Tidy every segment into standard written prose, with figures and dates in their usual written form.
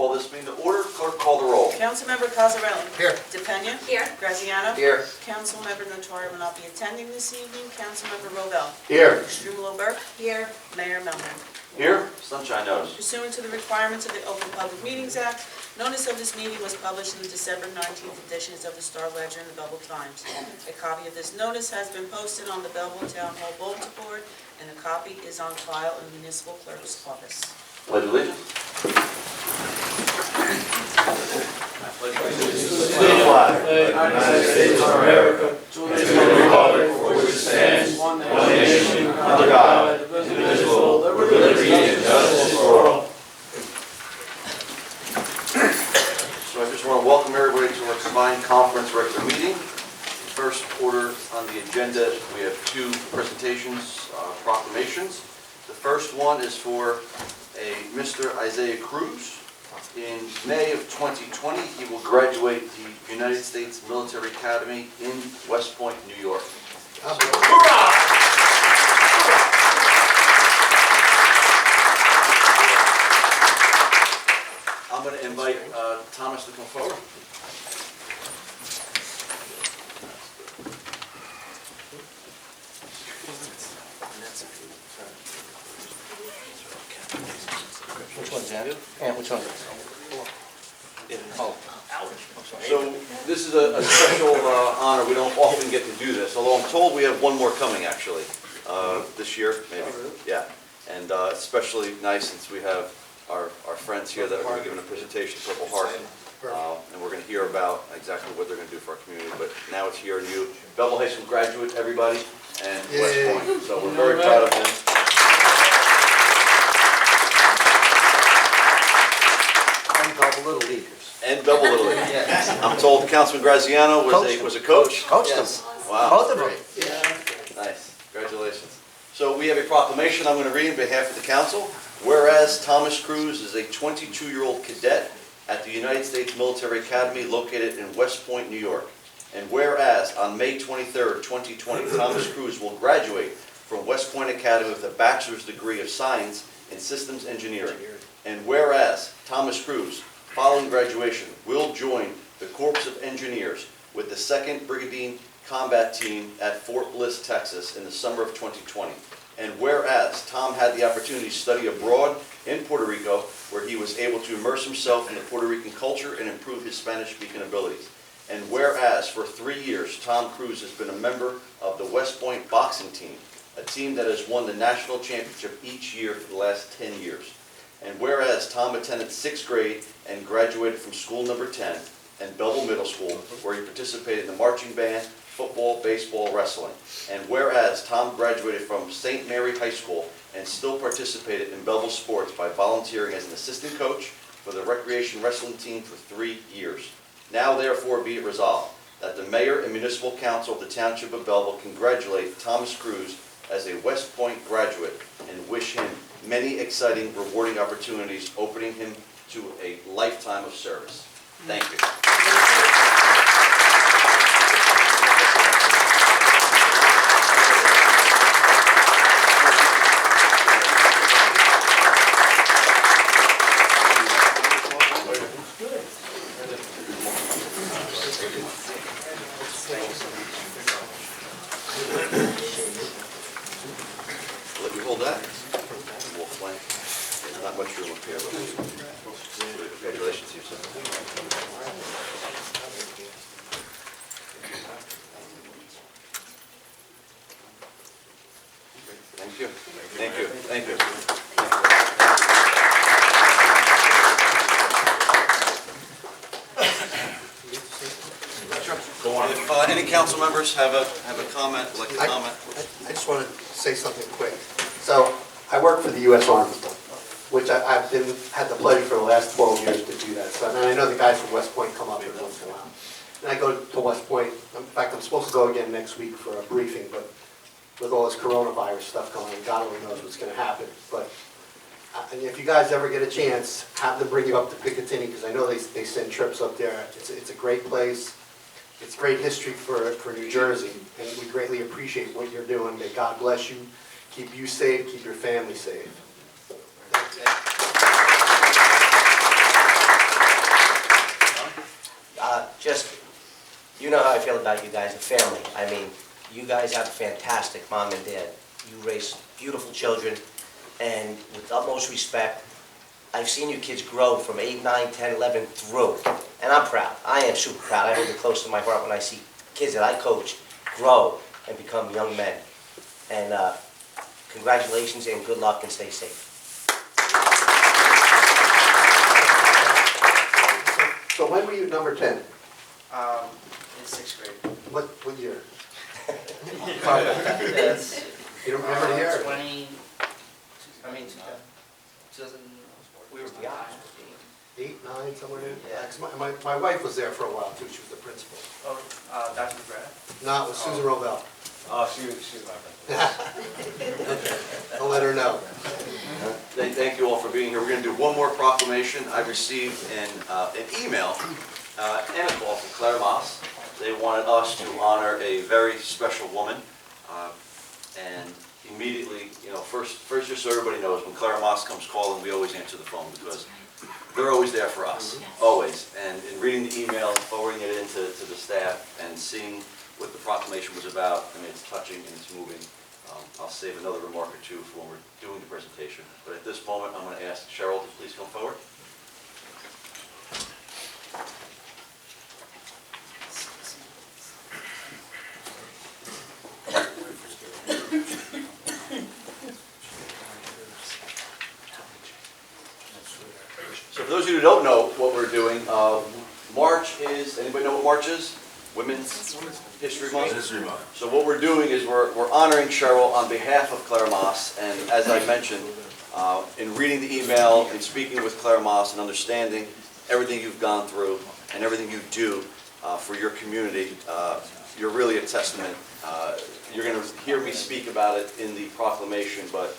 call this meeting to order. Clerk, call the roll. Councilmember Cosarelli? Here. DePena? Here. Graziano? Here. Councilmember Notori will not be attending this evening. Councilmember Rovell? Here. Strumelob Burke? Here. Mayor Melham? Here. Sunshine notice. Pursuant to the requirements of the Open Public Meetings Act, notice of this meeting was published in the December 19th editions of the Star Ledger and the Belleville Times. A copy of this notice has been posted on the Belleville Town Hall bulletin board, and a copy is on file in the municipal clerk's office. Pledge allegiance. Flag of the United States of America, to the republic for which it stands, one nation, under God, indivisible, with liberty and justice for all. So I just want to welcome everybody to our combined conference regular meeting. First order on the agenda, we have two presentations, proclamations. The first one is for a Mr. Isaiah Cruz. In May of 2020, he will graduate the United States Military Academy in West Point, New York. Hurrah! I'm going to invite Thomas to come forward. Which one's that? Yeah, which one? Oh. So this is a special honor. We don't often get to do this, although I'm told we have one more coming actually this year, maybe. Yeah, and it's especially nice since we have our friends here that are going to be giving a presentation, Purple Heart, and we're going to hear about exactly what they're going to do for our community. But now it's here and you, Belleville High School graduate, everybody, and West Point. So we're very proud of him. And Belleville Little Leaguers. And Belleville Little League. Yes. I'm told Councilman Graziano was a coach. Coached them. Wow. Both of them. Nice. Congratulations. So we have a proclamation I'm going to read on behalf of the council. Whereas Thomas Cruz is a 22-year-old cadet at the United States Military Academy located in West Point, New York. And whereas on May 23rd, 2020, Thomas Cruz will graduate from West Point Academy with a bachelor's degree of science in systems engineering. And whereas Thomas Cruz, following graduation, will join the Corps of Engineers with the 2nd Brigade Combat Team at Fort Bliss, Texas in the summer of 2020. And whereas Tom had the opportunity to study abroad in Puerto Rico, where he was able to immerse himself in the Puerto Rican culture and improve his Spanish-speaking abilities. And whereas for 3 years, Tom Cruz has been a member of the West Point boxing team, a team that has won the national championship each year for the last 10 years. And whereas Tom attended 6th grade and graduated from school number 10 and Belleville Middle School, where he participated in the marching band, football, baseball, wrestling. And whereas Tom graduated from St. Mary High School and still participated in Belleville sports by volunteering as an assistant coach for the recreation wrestling team for 3 years. Now therefore be it resolved that the Mayor and Municipal Council of the Township of Belleville congratulate Thomas Cruz as a West Point graduate and wish him many exciting, rewarding opportunities, opening him to a lifetime of service. Thank you. Let me hold that. We'll flank. There's not much room up here, but congratulations to you, sir. Thank you. Thank you. Thank you. Go on. If any council members have a comment, would like to comment. I just want to say something quick. So I work for the U.S. Army, which I've had the pleasure for the last 12 years to do that. So and I know the guys from West Point come up here once in a while. And I go to West Point. In fact, I'm supposed to go again next week for a briefing, but with all this coronavirus stuff going on, God only knows what's going to happen. But and if you guys ever get a chance, have them bring you up to Picatinny, because I know they send trips up there. It's a great place. It's great history for New Jersey, and we greatly appreciate what you're doing. May God bless you, keep you safe, keep your family safe. how I feel about you guys, the family. I mean, you guys have a fantastic mom and dad. You raise beautiful children, and with utmost respect, I've seen you kids grow from 8, 9, 10, 11 through, and I'm proud. I am super proud. I hold it close to my heart when I see kids that I coach grow and become young men. And congratulations and good luck and stay safe. So when were you number 10? In 6th grade. What year? Yes. You don't remember the year? 2000, We were beyond. 8, 9, somewhere in there? Yeah. 'Cause my wife was there for a while too, she was the principal. Dr. McGrath. No, it was Susan Rovell. Oh, she was my friend. I'll let her know. Thank you all for being here. We're going to do one more proclamation. I received an email and a call from Claire Moss. They wanted us to honor a very special woman. And immediately, first just so everybody knows, when Claire Moss comes calling, we always answer the phone because they're always there for us, always. And in reading the email and forwarding it into the staff and seeing what the proclamation was about, I mean, it's touching and it's moving. I'll save another remark or two for when we're doing the presentation. But at this moment, I'm going to ask Cheryl to please come forward. So for those of you who don't know what we're doing, March is, anybody know what March is? Women's History Month? History Month. So what we're doing is we're honoring Cheryl on behalf of Claire Moss, and as I mentioned, in reading the email and speaking with Claire Moss and understanding everything you've gone through and everything you do for your community, you're really a testament. You're going to hear me speak about it in the proclamation, but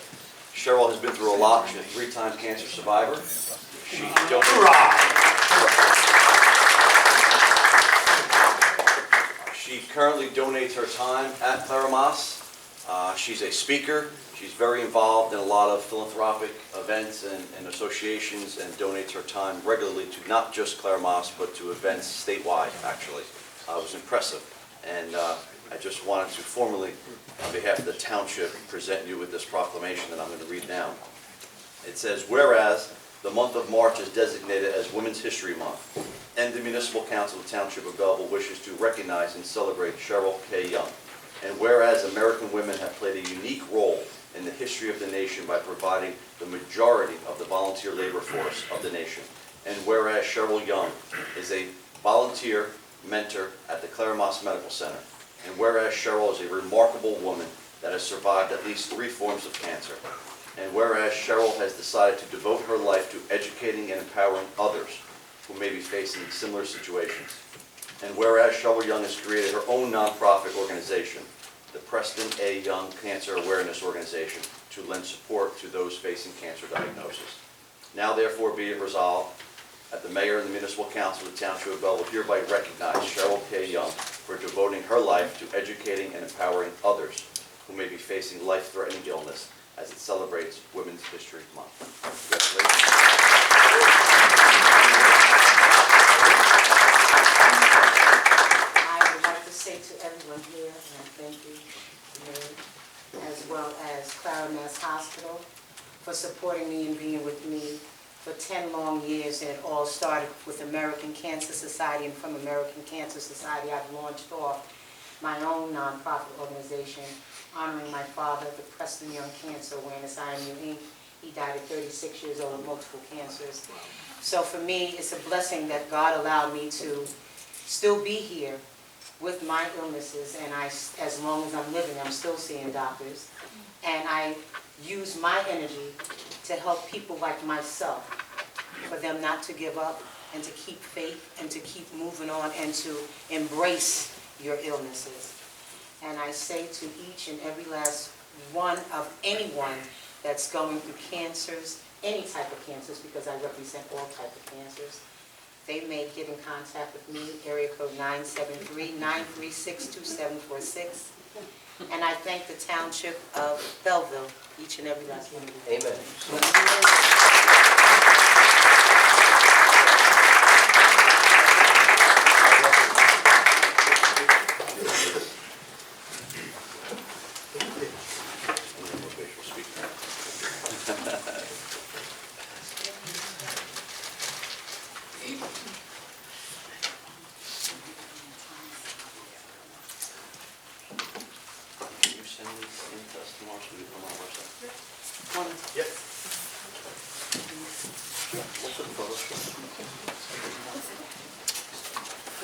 Cheryl has been through a lot. She's a 3-time cancer survivor. She currently donates her time at Claire Moss. She's a speaker. She's very involved in a lot of philanthropic events and associations and donates her time regularly to not just Claire Moss, but to events statewide, actually. It was impressive. And I just wanted to formally, on behalf of the township, present you with this proclamation that I'm going to read now. It says, whereas the month of March is designated as Women's History Month, and the Municipal Council of the Township of Belleville wishes to recognize and celebrate Cheryl K. Young. And whereas American women have played a unique role in the history of the nation by providing the majority of the volunteer labor force of the nation. And whereas Cheryl Young is a volunteer mentor at the Claire Moss Medical Center. And whereas Cheryl is a remarkable woman that has survived at least 3 forms of cancer. And whereas Cheryl has decided to devote her life to educating and empowering others who may be facing similar situations. And whereas Cheryl Young has created her own nonprofit organization, the Preston A. Young Cancer Awareness Organization, to lend support to those facing cancer diagnosis. Now therefore be it resolved that the Mayor and the Municipal Council of the Township of Belleville hereby recognize Cheryl K. Young for devoting her life to educating and empowering others who may be facing life-threatening illness as it celebrates Women's History Month. I would like to say to everyone here, and I thank you, Mayor, as well as Clara Mass Hospital, for supporting me and being with me for 10 long years. And it all started with American Cancer Society, and from American Cancer Society I've launched off my own nonprofit organization honoring my father, the Preston Young Cancer Awareness, IMU Inc. He died at 36 years old with multiple cancers. So for me, it's a blessing that God allowed me to still be here with my illnesses, and as long as I'm living, I'm still seeing doctors. And I use my energy to help people like myself, for them not to give up and to keep faith and to keep moving on and to embrace your illnesses. And I say to each and every last one of anyone that's going through cancers, any type of cancers, because I represent all types of cancers, they may get in contact with me, area code 973-936-2746. And I thank the Township of Belleville, each and every last one of you. Amen.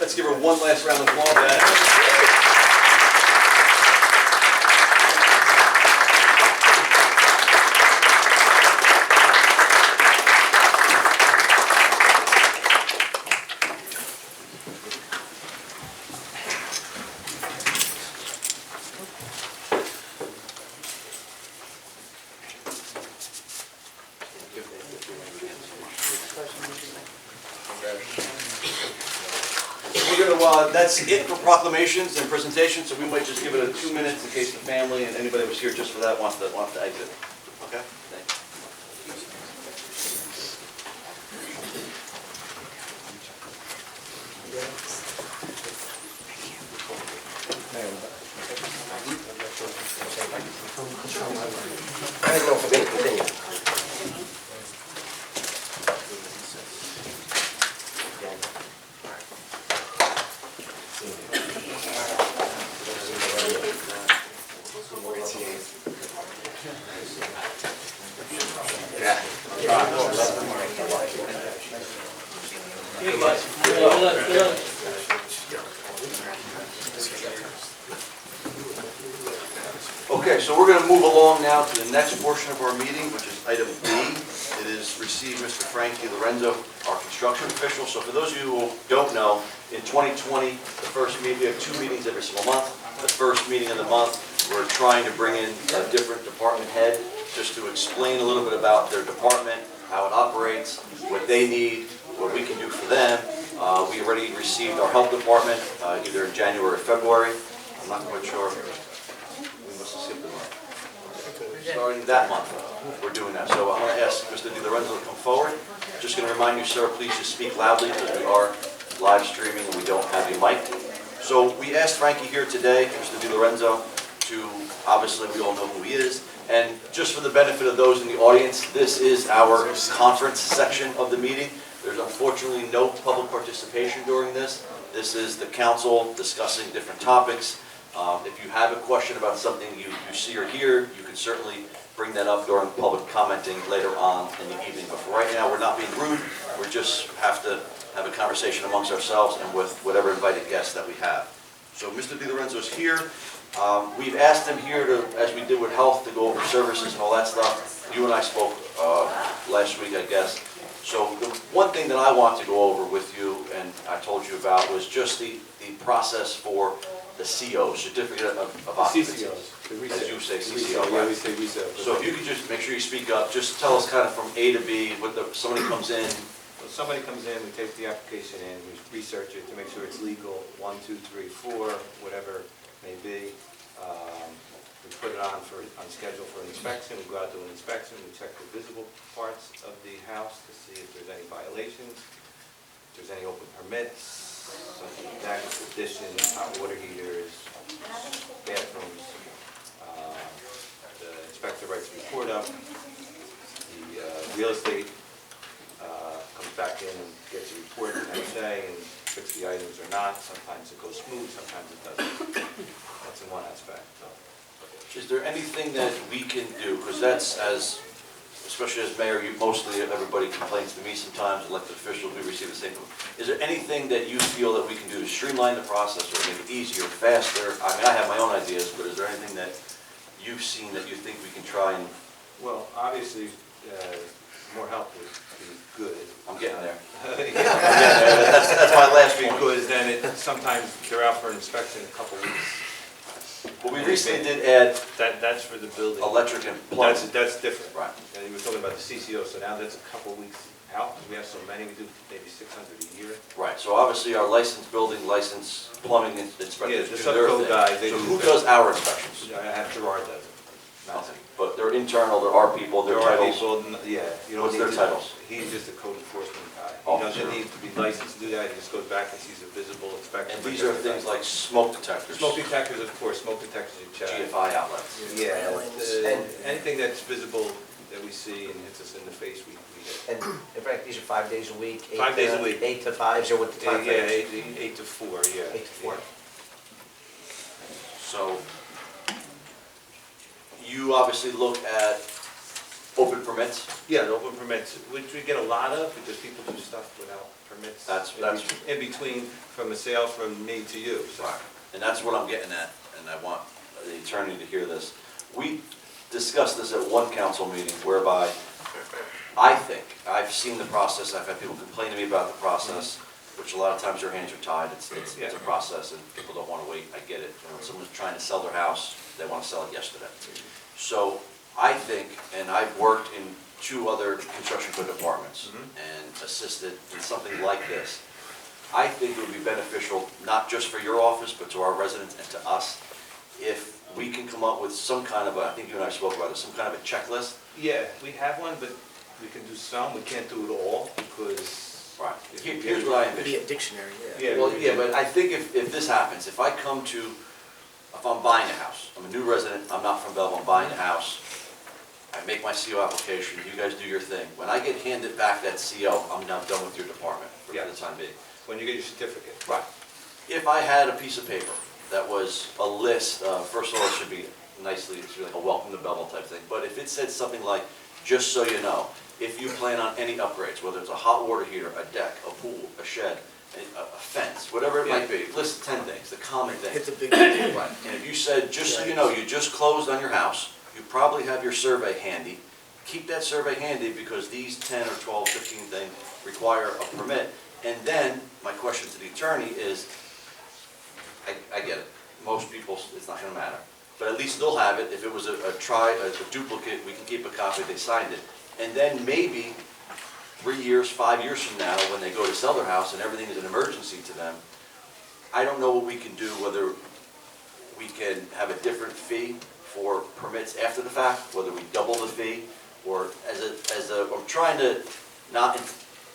Let's give her one last round of applause. That's it for proclamations and presentations, so we might just give it a 2 minutes in case the family and anybody that was here just for that wants to exit. Okay? Thank you. I don't know if we're going to continue. Okay, so we're going to move along now to the next portion of our meeting, which is item B. It is receive Mr. Frankie Lorenzo, our construction official. So for those of you who don't know, in 2020, the first meeting, we have 2 meetings every single month. The first meeting of the month, we're trying to bring in a different department head just to explain a little bit about their department, how it operates, what they need, what we can do for them. We already received our health department either in January or February. I'm not quite sure. We must have skipped a month. Starting that month, we're doing that. So I'm going to ask Mr. Di Lorenzo to come forward. Just going to remind you, sir, please just speak loudly because we are live streaming and we don't have a mic. So we asked Frankie here today, Mr. Di Lorenzo, to, obviously we all know who he is, and just for the benefit of those in the audience, this is our conference section of the meeting. There's unfortunately no public participation during this. This is the council discussing different topics. If you have a question about something you see or hear, you can certainly bring that up during public commenting later on in the evening. But for right now, we're not being rude. We just have to have a conversation amongst ourselves and with whatever invited guests that we have. So Mr. Di Lorenzo is here. We've asked him here to, as we did with health, to go over services and all that stuff. You and I spoke last week, I guess. So the one thing that I want to go over with you, and I told you about, was just the process for the CO, Certificate of Occupancy. CCOs. As you say, CCO, CCO, yeah, we right? say resale. So if you could just make sure you speak up, just tell us kind of from A to B, somebody comes in. When somebody comes in, we take the application in, we research it to make sure it's legal, 1, 2, 3, 4, whatever may be. We put it on schedule for an inspection, we go out to an inspection, we check the visible parts of the house to see if there's any violations, if there's any open permits, something like that, additions, hot water heaters, bathrooms. The inspector writes a report up, the real estate comes back in and gets a report the next day and fix the items or not. Sometimes it goes smooth, sometimes it doesn't. That's in one aspect. So. Is there anything that we can do, because that's, especially as mayor, mostly everybody complains to me sometimes, elected officials, we receive the same. Is there anything that you feel that we can do to streamline the process or make it easier, faster? I mean, I have my own ideas, but is there anything that you've seen that you think we can try and? Well, obviously, more help would be good. I'm getting there. Yeah, That's my last point. because then sometimes they're out for an inspection in a couple weeks. Well, we recently did add That's for the building. electric and plumbing. That's different. Right. And you were talking about the CCO, so now that's a couple weeks out, because we have so many, we do maybe 600 a year. Right, so obviously our licensed building, licensed plumbing inspectors Yeah, do the their subcode thing. guys, they So do who their does our inspections? I have Gerard does it. Nothing. But they're internal, there are people, their There are titles. people, yeah. You don't What's need their to- titles? He's just a code enforcement guy. He Officer. doesn't need to be licensed to do that, he just goes back and sees a visible inspection. And these are things like smoke detectors. Smoke detectors, of course, smoke detectors you check. GFI outlets. Yeah, anything that's visible that we see and hits us in the face, we hit. And in fact, these are 5 days a week? 5 days a week. 8 to 5, is there what the time frame Yeah, is? 8 to 4, yeah. 8 to 4. So you obviously look at Open permits? Yeah, the open permits, which we get a lot of, because people do stuff without permits. That's- In between, from a sale from me to you, so. Right. And that's what I'm getting at, and I want the attorney to hear this. We discussed this at one council meeting whereby I think, I've seen the process, I've had people complain to me about the process, which a lot of times their hands are tied, it's a process and people don't want to wait, I get it. You know, someone's trying to sell their house, they want to sell it yesterday. So I think, and I've worked in 2 other construction code departments and assisted in something like this. I think it would be beneficial, not just for your office, but to our residents and to us, if we can come up with some kind of a, I think you and I spoke about it, some kind of a checklist. Yeah, we have one, but we can do some, we can't do it all, because. Right. Here's what I It'd be envision. a dictionary, yeah. Yeah, Well, yeah, but I think if this happens, if I'm buying a house, I'm a new resident, I'm not from Belleville, I'm buying a house, I make my CO application, you guys do your thing. When I get handed back that CO, I'm now done with your department for the time being. when you get your certificate. Right. If I had a piece of paper that was a list, first of all, it should be nicely, it's like a welcome to Belleville type thing, but if it said something like, just so you know, if you plan on any upgrades, whether it's a hot water heater, a deck, a pool, a shed, a fence, whatever it might be, list 10 things, the common things. Hit the big one. Right, and if you said, just so you know, you just closed on your house, you probably have your survey handy, keep that survey handy because these 10 or 12, 15 things require a permit. And then, my question to the attorney is, I get it, most people, it's not gonna matter, but at least they'll have it. If it was a duplicate, we can keep a copy, they signed it. And then maybe 3 years, 5 years from now, when they go to sell their house and everything is an emergency to them, I don't know what we can do, whether we can have a different fee for permits after the fact, whether we double the fee, or I'm trying to not,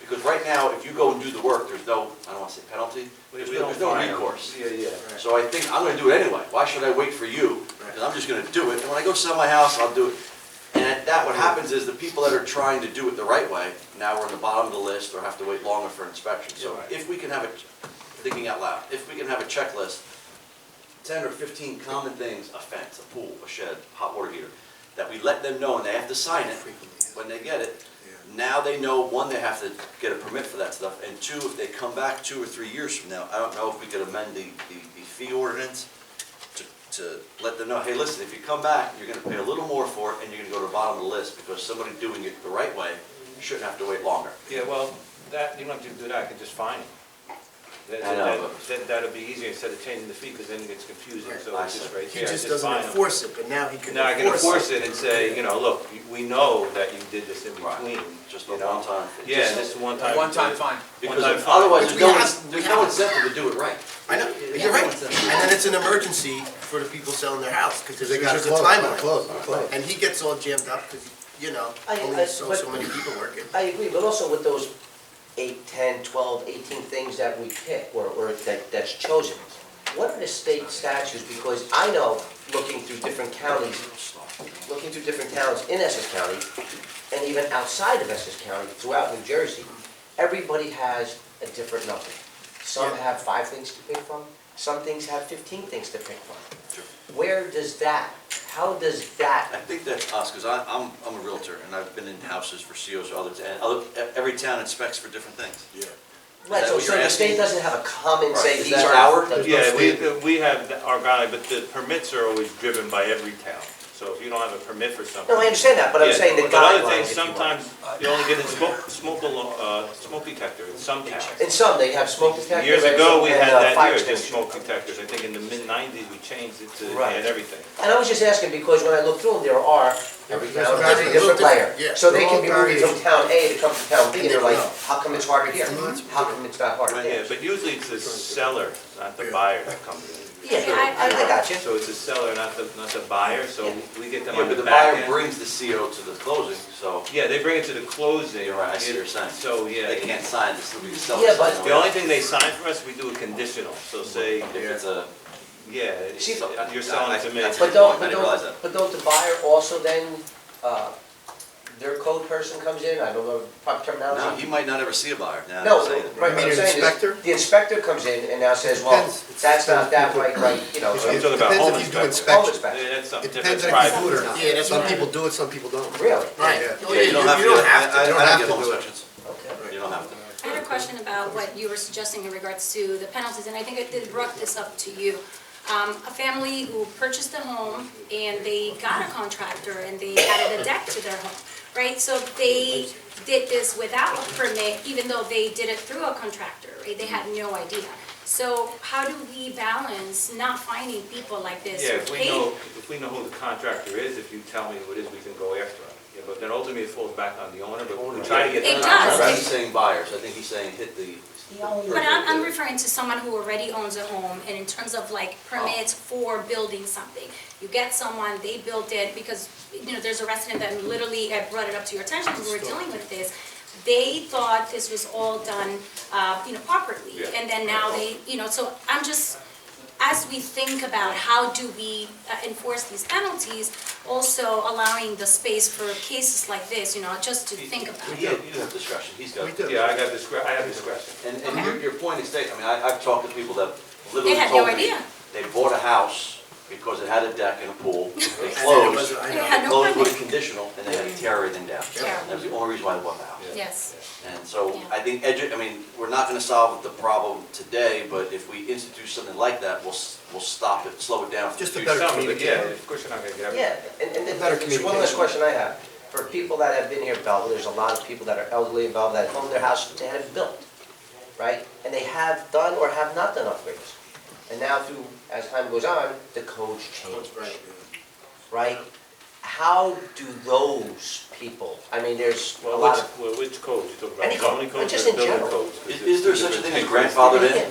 because right now, if you go and do the work, there's no, I don't want to say penalty, there's no recourse. Yeah. So I think I'm gonna do it anyway. Why should I wait for you? Because I'm just gonna do it, and when I go sell my house, I'll do it. And that, what happens is the people that are trying to do it the right way, now we're in the bottom of the list or have to wait longer for inspection. So if we can have thinking out loud, if we can have a checklist, 10 or 15 common things, a fence, a pool, a shed, hot water heater, that we let them know and they have to sign it when they get it. Now they know, 1, they have to get a permit for that stuff, and 2, if they come back 2 or 3 years from now, I don't know if we could amend the fee ordinance to let them know, hey, listen, if you come back, you're gonna pay a little more for it, and you're gonna go to the bottom of the list, because somebody doing it the right way shouldn't have to wait longer. Yeah, well, that, you don't have to do that, I can just fine him. I know, That'll be easier instead of changing the fee, because then it gets confusing, so I it's just see. right He there. just just doesn't fine him. enforce it, but now he can Now I can enforce it. it and say, you know, look, we know that you did this in Right. between. Just you a know. one-time fee. Yeah, this is one time. One-time fine. Because One-time fine. otherwise, Which there's we no have. incentive to do it right. I know, you're right. And then it's an emergency for the people selling their house, because Because they gotta there's a close, time gotta limit. close, gotta close. And he gets all jammed up, because, you know, I- only so but- many people working. I agree, but also with those 8, 10, 12, 18 things that we pick, or that's chosen, what are the state statutes? Because I know, looking through different counties, looking through different towns in Essex County, and even outside of Essex County, throughout New Jersey, everybody has a different number. Some Yeah. have 5 things to pick from, some things have 15 things to pick from. Where does that, how does I that, think that's us, because I'm a realtor, and I've been in houses for COs or others, and every town inspects for different things. Yeah. right, that so what so you're the state asking? doesn't have a common, Right, say, is these that are. Howard? the- Yeah, we have our guy, but the permits are always driven by every town. So if you don't have a permit for something. No, I understand that, but I'm Yeah, saying the but other guidelines, things, if you will. sometimes you only get a smoke detector in some towns. In some, they have smoke detectors. Years ago, we had that fire here, just extinguishers. smoke detectors. I think in the mid-90s, we changed it to, Right. they had everything. And I was just asking because when I look through them, there are, every There's town a has a very- different little layer. different, yeah, So they they're can all be moving from variations. town A to come to town B, and they're like, No. how come it's harder here? Mhm. How come it's not harder Yeah, there? but usually it's the seller, not the Yeah. buyer that comes in. Yeah, I got you. So it's the seller, not the buyer, so we get them Yeah, on but the the back buyer end. brings the CO to the closing, so Yeah, they bring it to the closing. you're right, I see what you're saying. So, yeah. They can't sign this, we can sell Yeah, it. but- The only thing they sign for us, we do a conditional, so say, If it's a, yeah, See, you're selling it to me. that's- But don't, I didn't realize that. but don't the buyer also then, their code person comes in, I don't know the proper terminology. Now, he might not ever see a buyer, now No, I'm saying it. right, You what mean I'm an saying is, inspector? the inspector comes in and now says, well, Depends. that's not that right, you know. It I'm talking about depends home if you do inspection. Home inspection. inspection. Yeah, that's something It different, depends it's on if you do private. it or not. Yeah, that's Some what- people do it, some people don't. Really? Right. Yeah, Well, you don't have to, I You don't don't have get to home do it. inspections. Okay. You don't have to. I had a question about what you were suggesting in regards to the penalties, and I think I did brought this up to you. A family who purchased a home and they got a contractor and they added a deck to their home, right? So they did this without a permit, even though they did it through a contractor, right? They had no idea. So how do we balance not finding people like this Yeah, who paid? if we know who the contractor is, if you tell me who it is, we can go after him. Yeah, but then ultimately it falls back on the owner, but we try to get. It the does. contractor. He's saying buyers, I think he's saying hit the. But I'm referring to someone who already owns a home, and in terms of like permits for building something. You get someone, they built it, because, you know, there's a resident that literally had brought it up to your attention when we were dealing with this. They thought this was all done, properly, Yeah. and then now they, so I'm just, as we think about how do we enforce these penalties, also allowing the space for cases like this, just to think about. You have discretion, he's got. We do. Yeah, I have discretion. And Okay. your point is taken, I mean, I've talked to people that literally They had no told me idea. they bought a house because it had a deck and a pool, they And then it closed, was- I They know. had they no closed with a permit. conditional, and they had to tear everything down. Terrible. That was the only reason why they bought the house. Yes. And so Yeah. I think, we're not gonna solve the problem today, but if we institute something like that, we'll stop it, slow it down. Just a Do better something, but yeah, communication. of course you're not gonna get everything. Yeah, and Better there's one last communication. question I have. For people that have been here at Belleville, there's a lot of people that are elderly involved that own their house, they had it built, right? And they have done or have not done upgrades. And now through, as time goes on, the codes change, Right. right? How do those people, I mean, there's a Well, lot of. which codes? You talking Any about code, zoning codes just or in building general. codes? Is there such a thing as grandfathered in,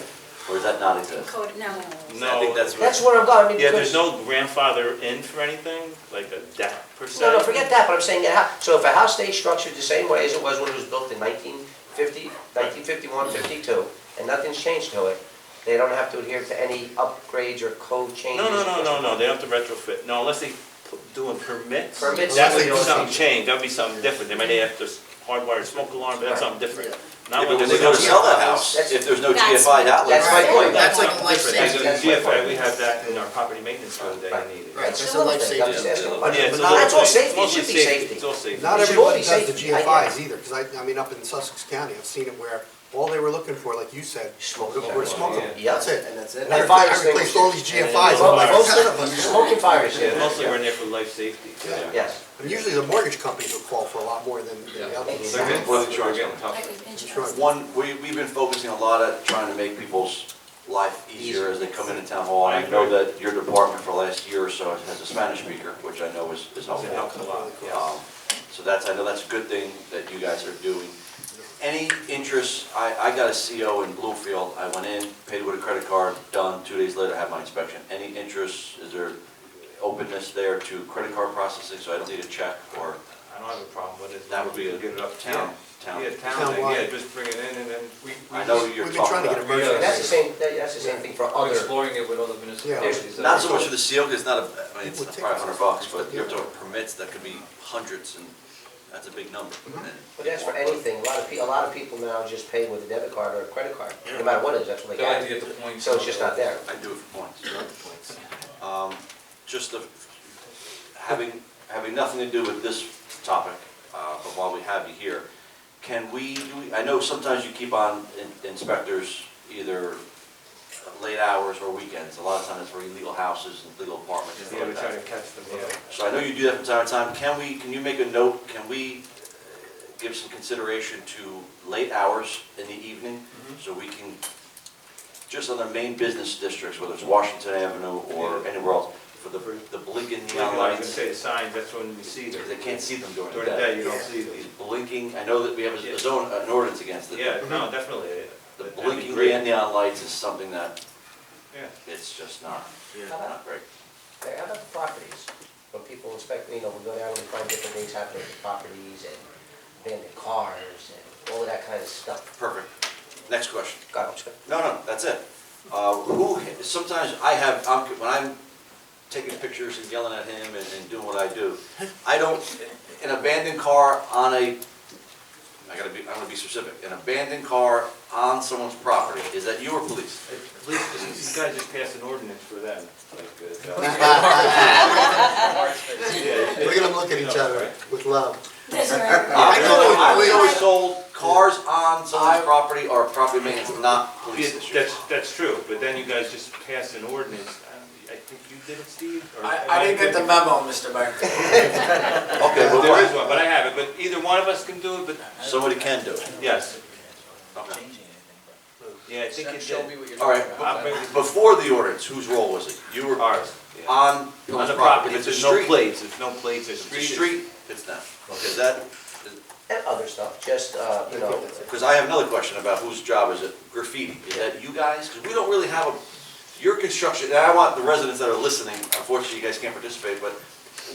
or does that not exist? Code, no. I think that's what. That's where I'm going, I mean, Yeah, because. there's no grandfather in for anything, like a deck per se. No, forget that, but I'm saying, so if a house stays structured the same way as it was when it was built in 1951, 52, and nothing's changed to it, they don't have to adhere to any upgrades or code changes? No, they don't have to retrofit, no, unless they doing permits. Permits, That that's would be the only something thing. change, that would be something different, they may have to hardwire smoke alarm, but that's something different. Yeah, Not but when when they go to sell that house, if there's no That's- GFI outlets. That's my point. That's like Something life different. safety. As a That's my GFI, point. we have that in our property maintenance code that Right. you needed. Right, It's that's a a little life thing, safety. I'm just asking a Yeah, question. it's That's all mostly- safety, it should be mostly safety. It's all safety. Not It should everybody be does the safety. I get GFIs it. either, because I mean, up in Sussex County, I've seen it where all they were looking for, like you said, Smoke were alarm. smoke alarms. Yeah. That's it. And that's it. And And fire I replaced all these extinguishers. GFIs, Well, I'm like, most "Son of of them, a-" smoking fires, Yeah, yeah. mostly we're in there for life safety. Yeah. Yes. And usually the mortgage companies will call for a lot more than the others. Exactly. Well, insurance We're getting company. tougher. We've been focusing a lot at trying to make people's life easier as they come into town hall. And I know that your department for the last year or so has a Spanish speaker, which I know is It helpful. helps a lot, yeah. So I know that's a good thing that you guys are doing. Any interest, I got a CO in Bluefield, I went in, paid with a credit card, done, 2 days later, I had my inspection. Any interest, is there openness there to credit card processing, so I don't need a check, or I don't have a problem with it. that would be We a can get it up town? Yeah, town thing, Townwide. yeah, just bring it in and then we. I know you're We've been trying talking to get about. And that's the emergency. same thing for I'm other. exploring it with other municipalities. Not so much for the seal, because it's not it's It would take probably us- $100, but you're talking permits, that could be hundreds, and that's a big number. And But that's for anything, a lot of people now just pay with a debit card or a credit card, no matter what it is, that's what They they like to got. get the points. So it's just not there. I do it for points. Just having nothing to do with this topic, but while we have you here, I know sometimes you keep on inspectors either late hours or weekends. A lot of times it's for illegal houses and illegal apartments and stuff Yeah, we like try that. to catch them, yeah. So I know you do that from time to time. Can you make a note, can we give some consideration to late hours in the evening? So we can, just on the main business districts, whether it's Washington Avenue or anywhere else, for the blinking Yeah, neon I was gonna lights, say the signs, that's when we see them. because they can't see them during the During the day, day. you don't see them. These blinking, I know that we have a zone, an ordinance against it. Yeah, no, definitely. The That'd be blinking great. neon lights is something that, Yeah. it's just not How about, great. how about the properties? When people inspect, we go down and we find different things happening with the properties and abandoned cars and all of that kind of stuff. Perfect. Next question. God, I'm just gonna- No, that's it. Sometimes when I'm taking pictures and yelling at him and doing what I do. I don't, an abandoned car on a, I'm gonna be specific, an abandoned car on someone's property, is that you or police? These guys just passed an ordinance for them. We're gonna look at each other with love. That's right. I was always told cars on someone's property are property maintenance, not police issues. That's true, but then you guys just passed an ordinance. I think you did it, Steve? Or- I didn't get the memo, Mr. Mayor. Okay, but There is one, but I have it, but either one of us can do it, but somebody can do it. yes. Okay. Yeah, I think it Show me did. what you're All right, talking about. I'll bring it- before the ordinance, whose role was it? You were Ours. yeah. on On someone's the property, property, it's a there's no street. plates, there's no plates, there's It's a street, it's them. Okay, is that, And other stuff, just, you know, because I have another question about whose job is it? Graffiti, is that you guys? Because we don't really have a, your construction, and I want the residents that are listening, unfortunately you guys can't participate, but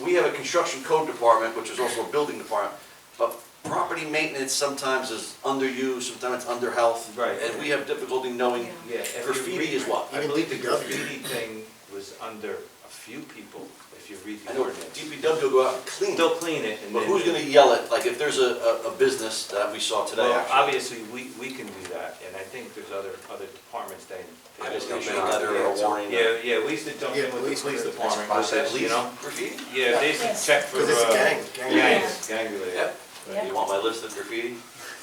we have a construction code department, which is also a building department, but property maintenance sometimes is under you, sometimes it's under health. Right. And we have difficulty knowing Yeah, if you graffiti read- is what? I believe the graffiti thing was under a few people, if you read I the know ordinance. DPW will go out and clean it, They'll clean it and but then. who's gonna yell at, like if there's a business that we saw today Well, actually? obviously, we can do that, and I think there's other departments that. I just need a letter or a warning. Yeah, we used to jump in with the police department, with that, you know? Graffiti? Yeah, they used to check for. Because it's a gang. Gang related. Yep. You want my list of graffiti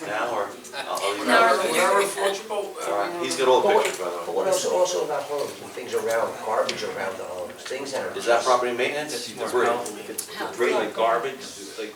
now, or? I'll leave it No. out. Whatever floats your boat. All right, he's got all the pictures, by the but way. what else, also about homes, and things around, garbage around the homes, things that are. Is that property maintenance? It's more Debris. health, if it's debris, like garbage, like.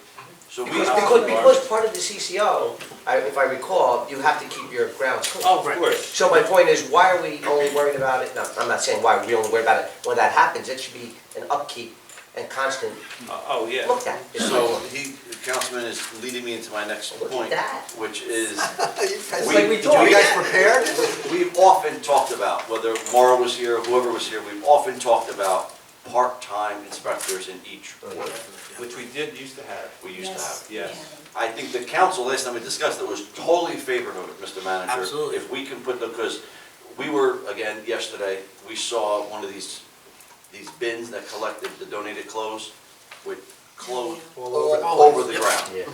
So we, Because part of the CCO, if I recall, you have to keep your grounds clean. Oh, of course. So my point is, why are we only worried about it, no, I'm not saying why we only worry about it, when that happens, it should be an upkeep and constant Oh, yeah. looked at. so the councilman is leading me into my next Look at point, that. which is, It's We- like we told you guys prepared? we've often talked about, whether Maura was here, whoever was here, we've often talked about part-time inspectors in each ward. Which we used to have. We used to have. Yes. I think the council, last time we discussed it, was totally in favor of it, Mr. Manager. Absolutely. If we can put them, because we were, again, yesterday, we saw one of these bins that collected the donated clothes with clothes All over. over the ground. Yeah.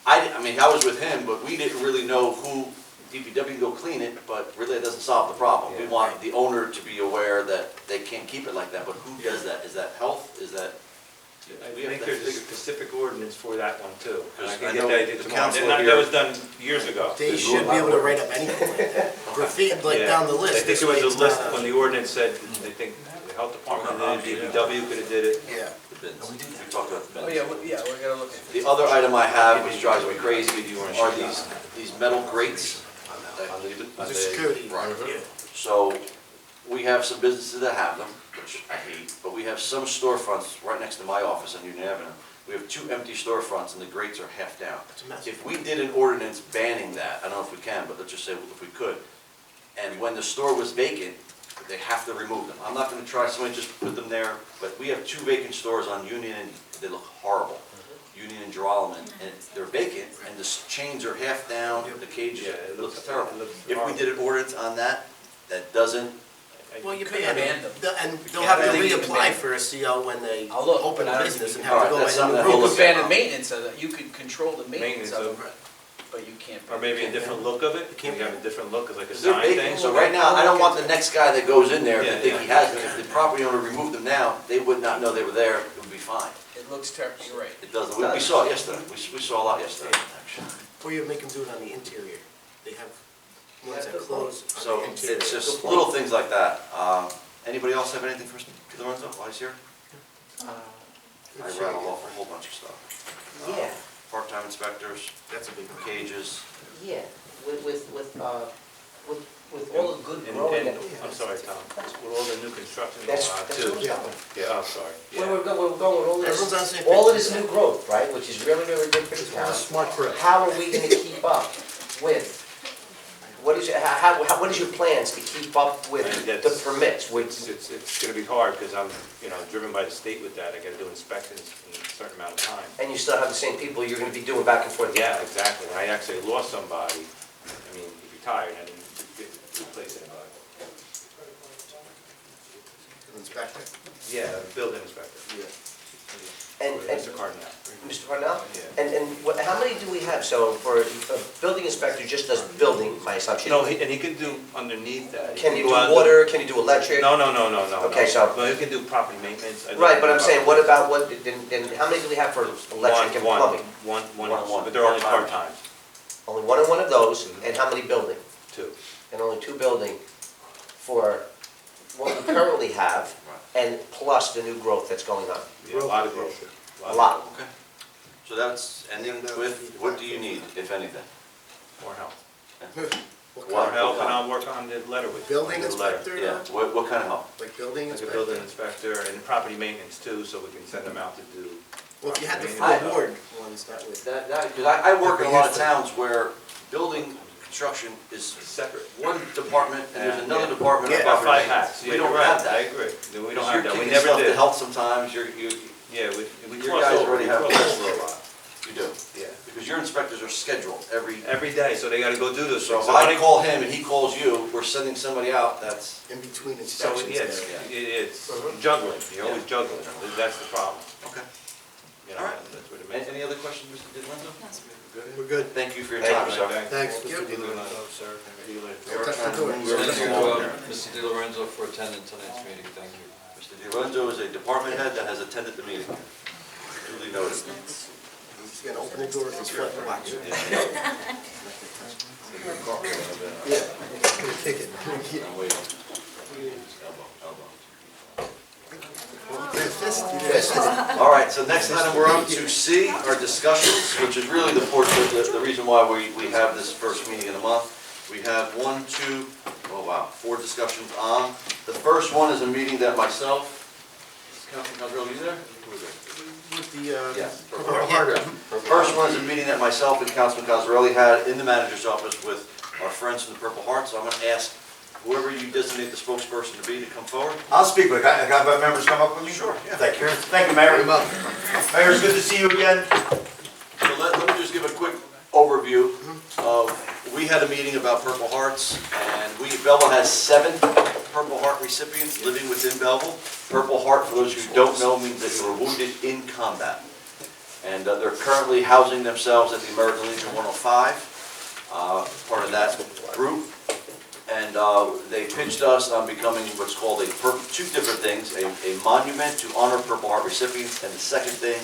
I mean, I was with him, but we didn't really know who, DPW can go clean it, but really it doesn't solve the problem. We Yeah. want the owner to be aware that they can't keep it like that, but who does that? Is that health? Is that? I we have think to there's a figure- specific ordinance for that one too. And I Because I can know get that the tomorrow. council That here- was done years ago. They should be able to write up anything like that. Graffiti, like Yeah. down the list. I think this there was way a it's list, not- when the ordinance said, they think the health department did it, DPW could have did it. Yeah. The bins. We talked about the Oh, bins. yeah, we're gonna look at. The other item I have, which drives me crazy, are these metal grates. The security. Right. Yeah. So, we have some businesses that have them, which I hate, but we have some storefronts right next to my office on Union Avenue. We have 2 empty storefronts and the grates are half down. It's a mess. If we did an ordinance banning that, I don't know if we can, but let's just say if we could, and when the store was vacant, they have to remove them. I'm not gonna try, somebody just put them there, but we have 2 vacant stores on Union and they look horrible. Union and Geralman, and they're vacant, and the chains are half down, the cage, Yeah, it looks it terrible. looks If we horrible. did an ordinance on that, that doesn't, Well, you Could can, ban them. and they'll have to I think you can reapply ban for a CO when they I'll look, open but I a don't business think and you have to can. go That's in something and that You remove could we'll it. ban the maintenance of it, you could control the maintenance of Maintenance it, but you can't. Or maybe a different look of it, can we have a different look, as like a they're sign vacant, thing? so right now, I don't want the next guy that goes in there to Yeah, think he yeah. has them. If the property owner removed them now, they would not know they were there, it would be fine. It looks terrible, you're right. It doesn't, we saw it yesterday, we saw a lot yesterday, actually. Or you make them do it on the interior. They have ones that close on So the interior. it's just little things like that. Anybody else have anything for Mr. Lorenzo while he's here? I rattled off a whole bunch of stuff. Yeah, Part-time inspectors, That's a big one. cages. yeah, with all the good growing. And, I'm sorry, Tom, with all the new construction going That's, on that's too. what I'm talking about. Yeah, I'm sorry. When Yeah. we're going with all this, Everyone's on the same all of page. this new growth, right, which is really, really good for the It's town. a smart grip. How are we gonna keep up with, what is your plans to keep up with the permits, with, It's gonna be hard, because I'm, driven by the state with that, I gotta do inspections in a certain amount of time. and you still have the same people you're gonna be doing back and forth? Yeah, exactly, and I actually lost somebody, he retired, I didn't replace anybody. inspector. Yeah, building inspector. Yeah. And, Mr. Cardinal. Mr. Cornell? Yeah. And how many do we have? So for a building inspector just does building, my assumption? No, and he can do underneath that. He Can you go out do and water, can you do electric? No. Okay, so- But he can do property maintenance. Right, but I'm saying, what about, then how many do we have for electric and plumbing? One, One. but they're only part-time, Only one and one of those, and how many building? too. And only two building for what we currently have, and plus the new growth that's going on. Yeah, a lot of growth. A lot. Okay. So that's ending with, what do you need, if anything? More help. What More kind help. And I'll work on the letter with of you. building The letter. inspector? Yeah, what kind of help? Like building Like a inspector? building inspector and property maintenance too, so we can send them out to do. Well, if you had the I- full board ones, that would. Because I work in a lot of towns where building construction is Separate. one department, and there's Yeah. another department Yeah, above Five it. hats. We don't have that. I agree. No, we don't have that. We You're kicking never yourself to did. health sometimes, you Yeah, we Your cross guys over. already We have cross this. over a lot. do, Yeah. because your inspectors are scheduled every, Day, so they gotta go do this. so if I call him and he calls you, we're sending somebody out, that's, In between So, inspections yeah, there. it's juggling, you're always juggling, that's the problem. okay. You know, All right. that's what it means. Any other questions, Mr. Di Lorenzo? We're good. Thank you for your Thank time, you. sir. Thanks, Thank Mr. you. Di Lorenzo. Sir. See you later. We're Touch the trying to door. move Touch everything the along door. here. Mr. Di Lorenzo for attending tonight's meeting, thank you. Mr. Di Lorenzo is a department head that has attended the meeting. Duly noted. He's gonna open the door with his foot and watch. Yeah, take it. I'm waiting. Elbow. All right, so next item, we're on to C, our discussions, which is really the portion, the reason why we have this first meeting of the month. We have 4 discussions on. The first one is a meeting that myself, Councilman Cosarelli, you there? With the, Yes. Purple Heart. First one is a meeting that myself and Councilman Cosarelli had in the manager's office with our friends from the Purple Heart. So I'm going to ask whoever you designate the spokesperson to be to come forward. I'll speak, but can my members come up with me? Sure, yeah. Thank you. Thank you, Mayor. Mayor, it's good to see you again. So let me just give a quick overview of, we had a meeting about Purple Hearts, and Belleville has 7 Purple Heart recipients living within Belleville. Purple Heart, for those who don't know, means that you were wounded in combat. And they're currently housing themselves at the American Legion 105, part of that group. And they pitched us on becoming what's called two different things, a monument to honor Purple Heart recipients, and the second thing,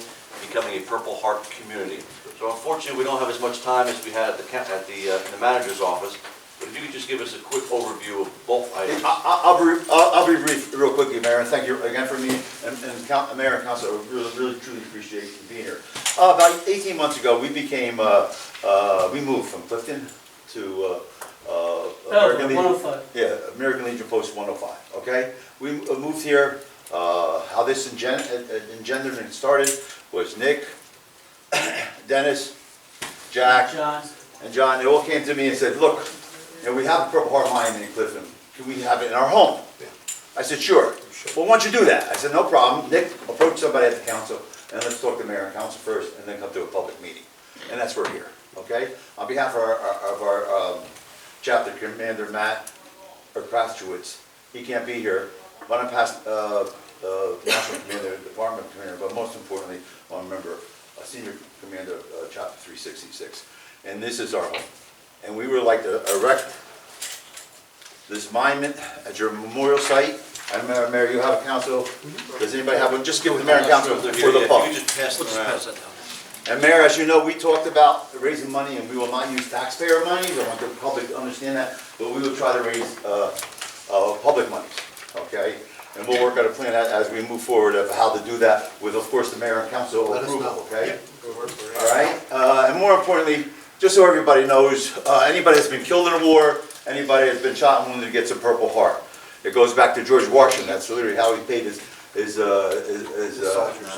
becoming a Purple Heart community. So unfortunately, we don't have as much time as we had in the manager's office, but if you could just give us a quick overview of both items. I'll be brief real quickly, Mayor, and thank you again for me, and Mayor and Council, I really truly appreciate you being here. About 18 months ago, we moved from Clifton to American Legion. 105. Yeah, American Legion Post 105, okay? We moved here, how this engendered and started was Nick, Dennis, Jack, and John. They all came to me and said, look, we have a Purple Heart Monument in Clifton. Can we have it in our home? I said, sure. Well, why don't you do that? I said, no problem. Nick, approach somebody at the council, and let's talk to mayor and council first, and then come to a public meeting. And that's where we're here, okay? On behalf of our chapter commander, Matt Krastowitz, he can't be here. I want to pass national commander, department commander, but most importantly, I want to remember senior commander, chapter 366. And this is our home. And we would like to erect this monument at your memorial site. And Mayor, you have a council. Does anybody have one? Just give the mayor and council for the You public. could just pass them around. And Mayor, as you know, we talked about raising money, and we will not use taxpayer money. I want the public to understand that, but we will try to raise public monies, okay? And we'll work out a plan as we move forward of how to do that with, of course, the mayor and council Let us approval, know. okay? We'll work for it. All right? And more importantly, just so everybody knows, anybody that's been killed in a war, anybody that's been shot and wounded gets a Purple Heart. It goes back to George Washington. That's literally how he paid his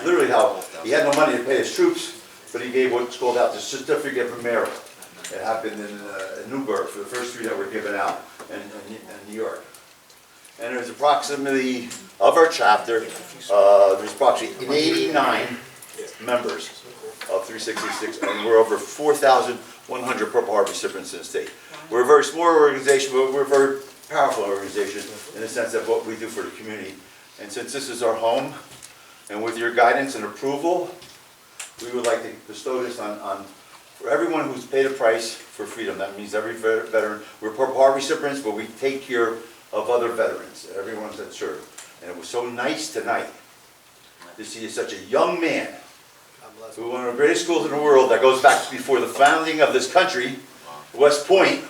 literally how he had no money to pay his troops, but he gave what's called out the certificate of merit. It happened in Newburgh for the first 3 that were given out in New York. And there's approximately, of our chapter, there's approximately 89 members of 366, and we're over 4,100 Purple Heart recipients in the state. We're a very small organization, but we're a very powerful organization in the sense of what we do for the community And since this is our home, and with your guidance and approval, we would like to bestow this on for everyone who's paid a price for freedom. That means every veteran. We're Purple Heart recipients, but we take care of other veterans, everyone that served. And it was so nice tonight to see such a young man who one of the greatest schools in the world that goes back before the founding of this country, West Point.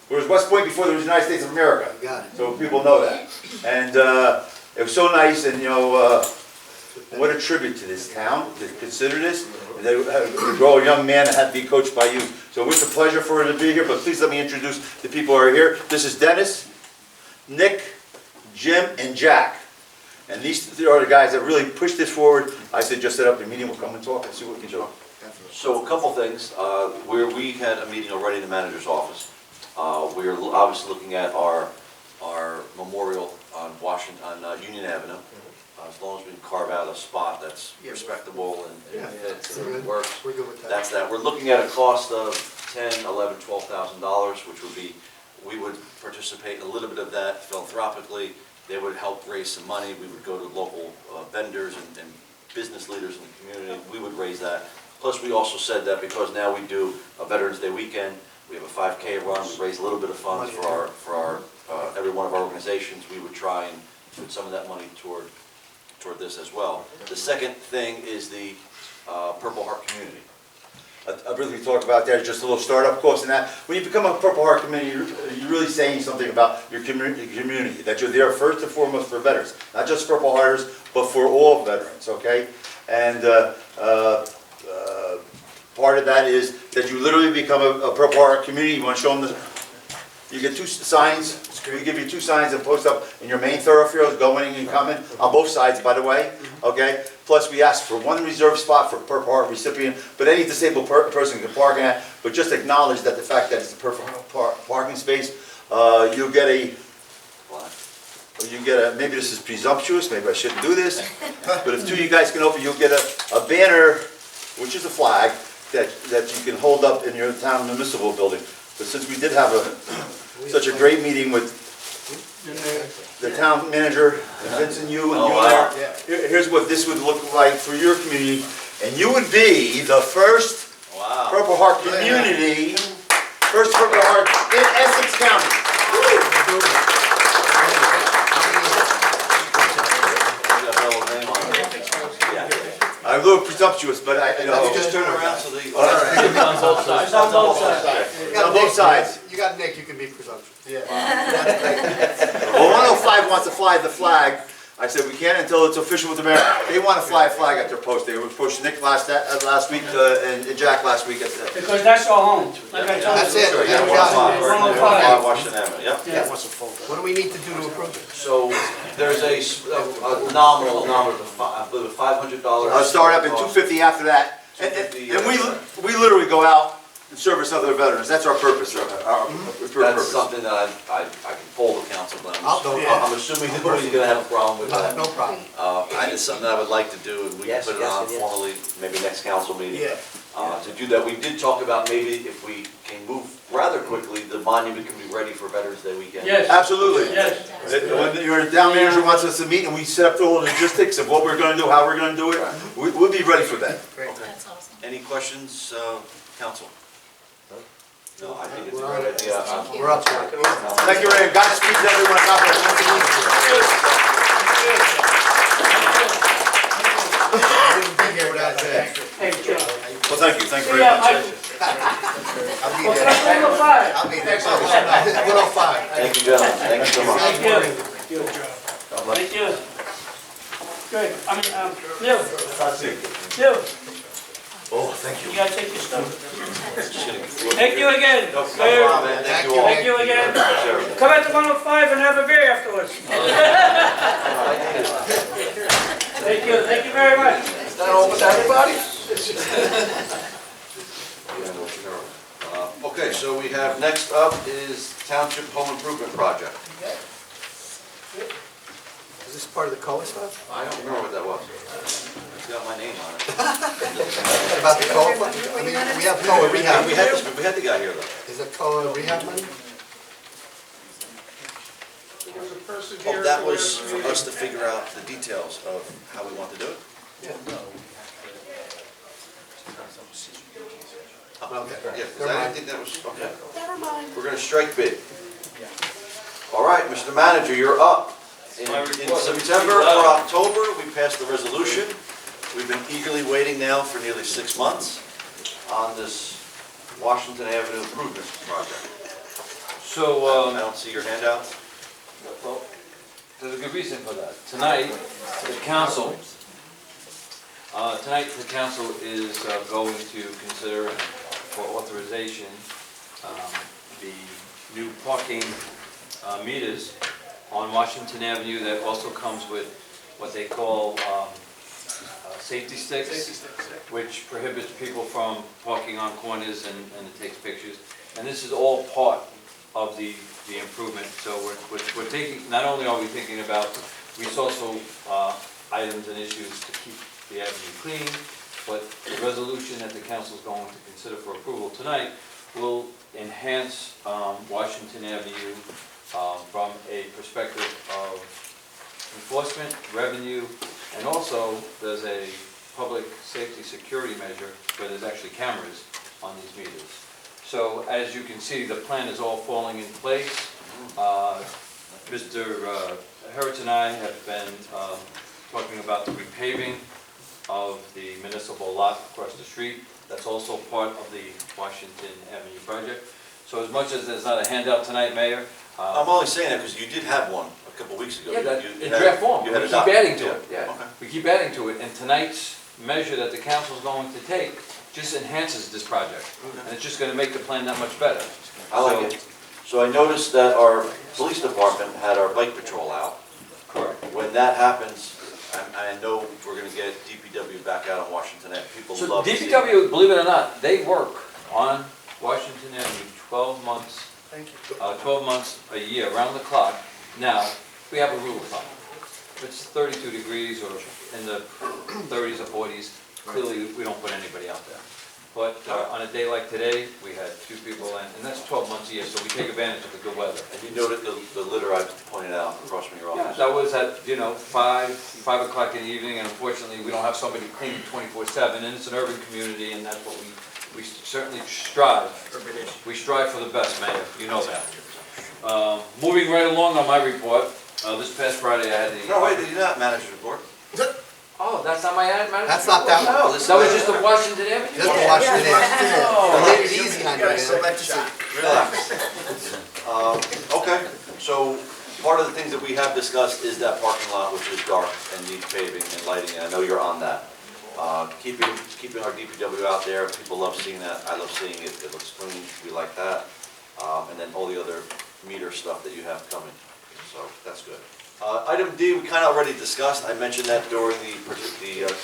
Whereas West Point before there was the United States of America. Got it. So people know that. And it was so nice, and you know, what a tribute to this town to consider this. And they grow a young man and have to be coached by you. So it's a pleasure for her to be here, but please let me introduce the people who are here. This is Dennis, Nick, Jim, and Jack. And these three are the guys that really pushed this forward. I said just set up a meeting, we'll come and talk and see what we can do. So a couple things, where we had a meeting already in the manager's office. We are obviously looking at our memorial on Union Avenue. As long as we can carve out a spot that's respectable and fits and it works. We're good with that. That's that. We're looking at a cost of $10,000, $11,000, $12,000, which would be, we would participate in a little bit of that philanthropically. They would help raise some money. We would go to local vendors and business leaders in the community. We would raise that. Plus, we also said that because now we do a Veterans Day weekend, we have a 5K run, we raise a little bit of funds for our every one of our organizations. We would try and put some of that money toward this as well. The second thing is the Purple Heart community. I briefly talked about that, just a little startup cost and that. When you become a Purple Heart community, you're really saying something about your community, that you're there first and foremost for veterans, not just Purple Hearters, but for all veterans, okay? And part of that is that you literally become a Purple Heart community. You want to show them you get two signs. We give you two signs and post up in your main thoroughfares, going and coming, on both sides, by the way, okay? Plus, we ask for one reserved spot for Purple Heart recipient, but any disabled person can park in that, but just acknowledge that the fact that it's a Purple Heart parking space, you'll get a, maybe this is presumptuous, maybe I shouldn't do this, but if two of you guys can open, you'll get a banner, which is a flag, that you can hold up in your town municipal building. But since we did have such a great meeting with the town manager, and Vincent, you and you, here's what this would look like for your community. And you would be the first Purple Heart community, first Purple Heart in Essex County. I'm a little presumptuous, but you know. Just turn around so the. All right. On both sides. On both sides. On both sides. You got Nick, you can be presumptuous. Well, 105 wants to fly the flag. I said, we can't until it's official with the mayor. They want to fly a flag at their post. They pushed Nick last week and Jack last week. Because that's our home, like I told you. That's it. Yeah, 105 Washington Avenue, yep. Yeah. What do we need to do to approve it? So there's a nominal number, I believe $500. I'll start up at $250 after that. And we literally go out and service other veterans. That's our purpose. That's something that I can poll the council, but I'll go. I'm assuming nobody's gonna have a problem with that. No problem. It's something that I would like to do, and we can Yes, put it yes, on it is. formally, maybe next council meeting. Yeah. To do that, we did talk about maybe if we can move rather quickly, the monument can be ready for Veterans Day weekend. Yes. Absolutely. Yes. When your town manager wants us to meet and we set up all the logistics of what we're going to do, how we're going to do it, we'll be ready for that. That's awesome. Any questions, council? No, I think it's a great idea. We're up to it. Thank you, Ray. Godspeed to everyone. God Hey, Joe. Well, thank you very Yeah, much. I'll be Well, there. that's 105. I'll be there. 105. Thank you, gentlemen. Thank you so much. Thank you. Thank you. Good, Neil. Oh, thank you. You gotta take your stuff. Just gonna- Thank you again. No problem, man. Thank you all. Thank you again. Sure. Come out to 105 and have a beer afterwards. Thank you very much. Is that all with everybody? Okay, so we have, next up is Township Home Improvement Project. Is this part of the COA stuff? I don't remember what that was. It's got my name on it. About the COA fund? I mean, we have COA rehab. We had the guy here though. Is it COA rehab money? There was a person listed here. Oh, that was for us to figure out the details of how we want to do it? Okay. Yeah, because Never I mind. didn't think that was, okay. Never mind. We're gonna strike bid. All right, Mr. Manager, you're up. In September or October, we passed the resolution. We've been eagerly waiting now for nearly 6 months on this Washington Avenue improvement project. So, I don't see your handouts. well, there's a good reason for that. Tonight, the council is going to consider for authorization the new parking meters on Washington Avenue that also comes with what they call safety sticks, which prohibits people from parking on corners and it takes pictures. And this is all part of the improvement. So we're taking, not only are we thinking about resourceful items and issues to keep the avenue clean, but the resolution that the council is going to consider for approval tonight will enhance Washington Avenue from a perspective of enforcement, revenue, and also there's a public safety security measure where there's actually cameras on these meters. So as you can see, the plan is all falling in place. Mr. Hertz and I have been talking about the repaving of the municipal lot across the street. That's also part of the Washington Avenue project. So as much as there's not a handout tonight, Mayor. I'm only saying that because you did have one a couple weeks ago. Yeah, that, You in had- draft form, you we had keep adopted adding to it, Yeah, yeah. okay. We keep adding to it, and tonight's measure that the council's going to take just enhances this project. And it's just gonna make the plan that much better. I like it. So I noticed that our police department had our bike patrol out. Correct. When that happens, I know we're gonna get DPW back out on Washington Ave. People So love to see it. DPW, believe it or not, they work on Washington Avenue 12 months. 12 months a year, around the clock. Now, we have a rule of thumb. If it's 32 degrees or in the 30s or 40s, clearly we don't put anybody out there. But on a day like today, we had 2 people, and that's 12 months a year, so we take advantage of the good weather. And you noted the litter I pointed out across from your Yeah, office. that was at, 5 o'clock in the evening, and unfortunately, we don't have somebody cleaning 24/7, and it's an urban community, and that's what we certainly strive. We strive for the best, Mayor, you know that. Moving right along on my report, this past Friday I had the... No, wait, did you not manage the report? Oh, that's not my ad, Madam? That's not that one. No, this That was just the Washington Avenue? Just the Washington Ave. Oh. I made it easy on you, man. Relax. Okay, so part of the things that we have discussed is that parking lot, which is dark and needs paving and lighting, and I know you're on that. Keeping our DPW out there, people love seeing that, I love seeing it, it looks clean, we like that. And then all the other meter stuff that you have coming, so that's good. Item D, we kind of already discussed, I mentioned that during the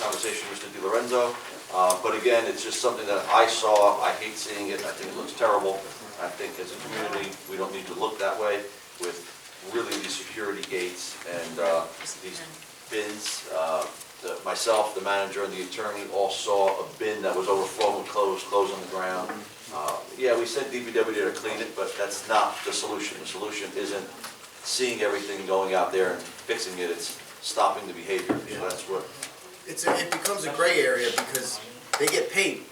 conversation with Mr. Di Lorenzo. But again, it's just something that I saw, I hate seeing it, I think it looks terrible. I think as a community, we don't need to look that way with really these security gates and these bins. Myself, the manager, and the attorney all saw a bin that was overflowing with clothes on the ground. Yeah, we sent DPW to clean it, but that's not the solution. The solution isn't seeing everything going out there and fixing it, it's stopping the behavior. So that's what It becomes a gray area because they get paid.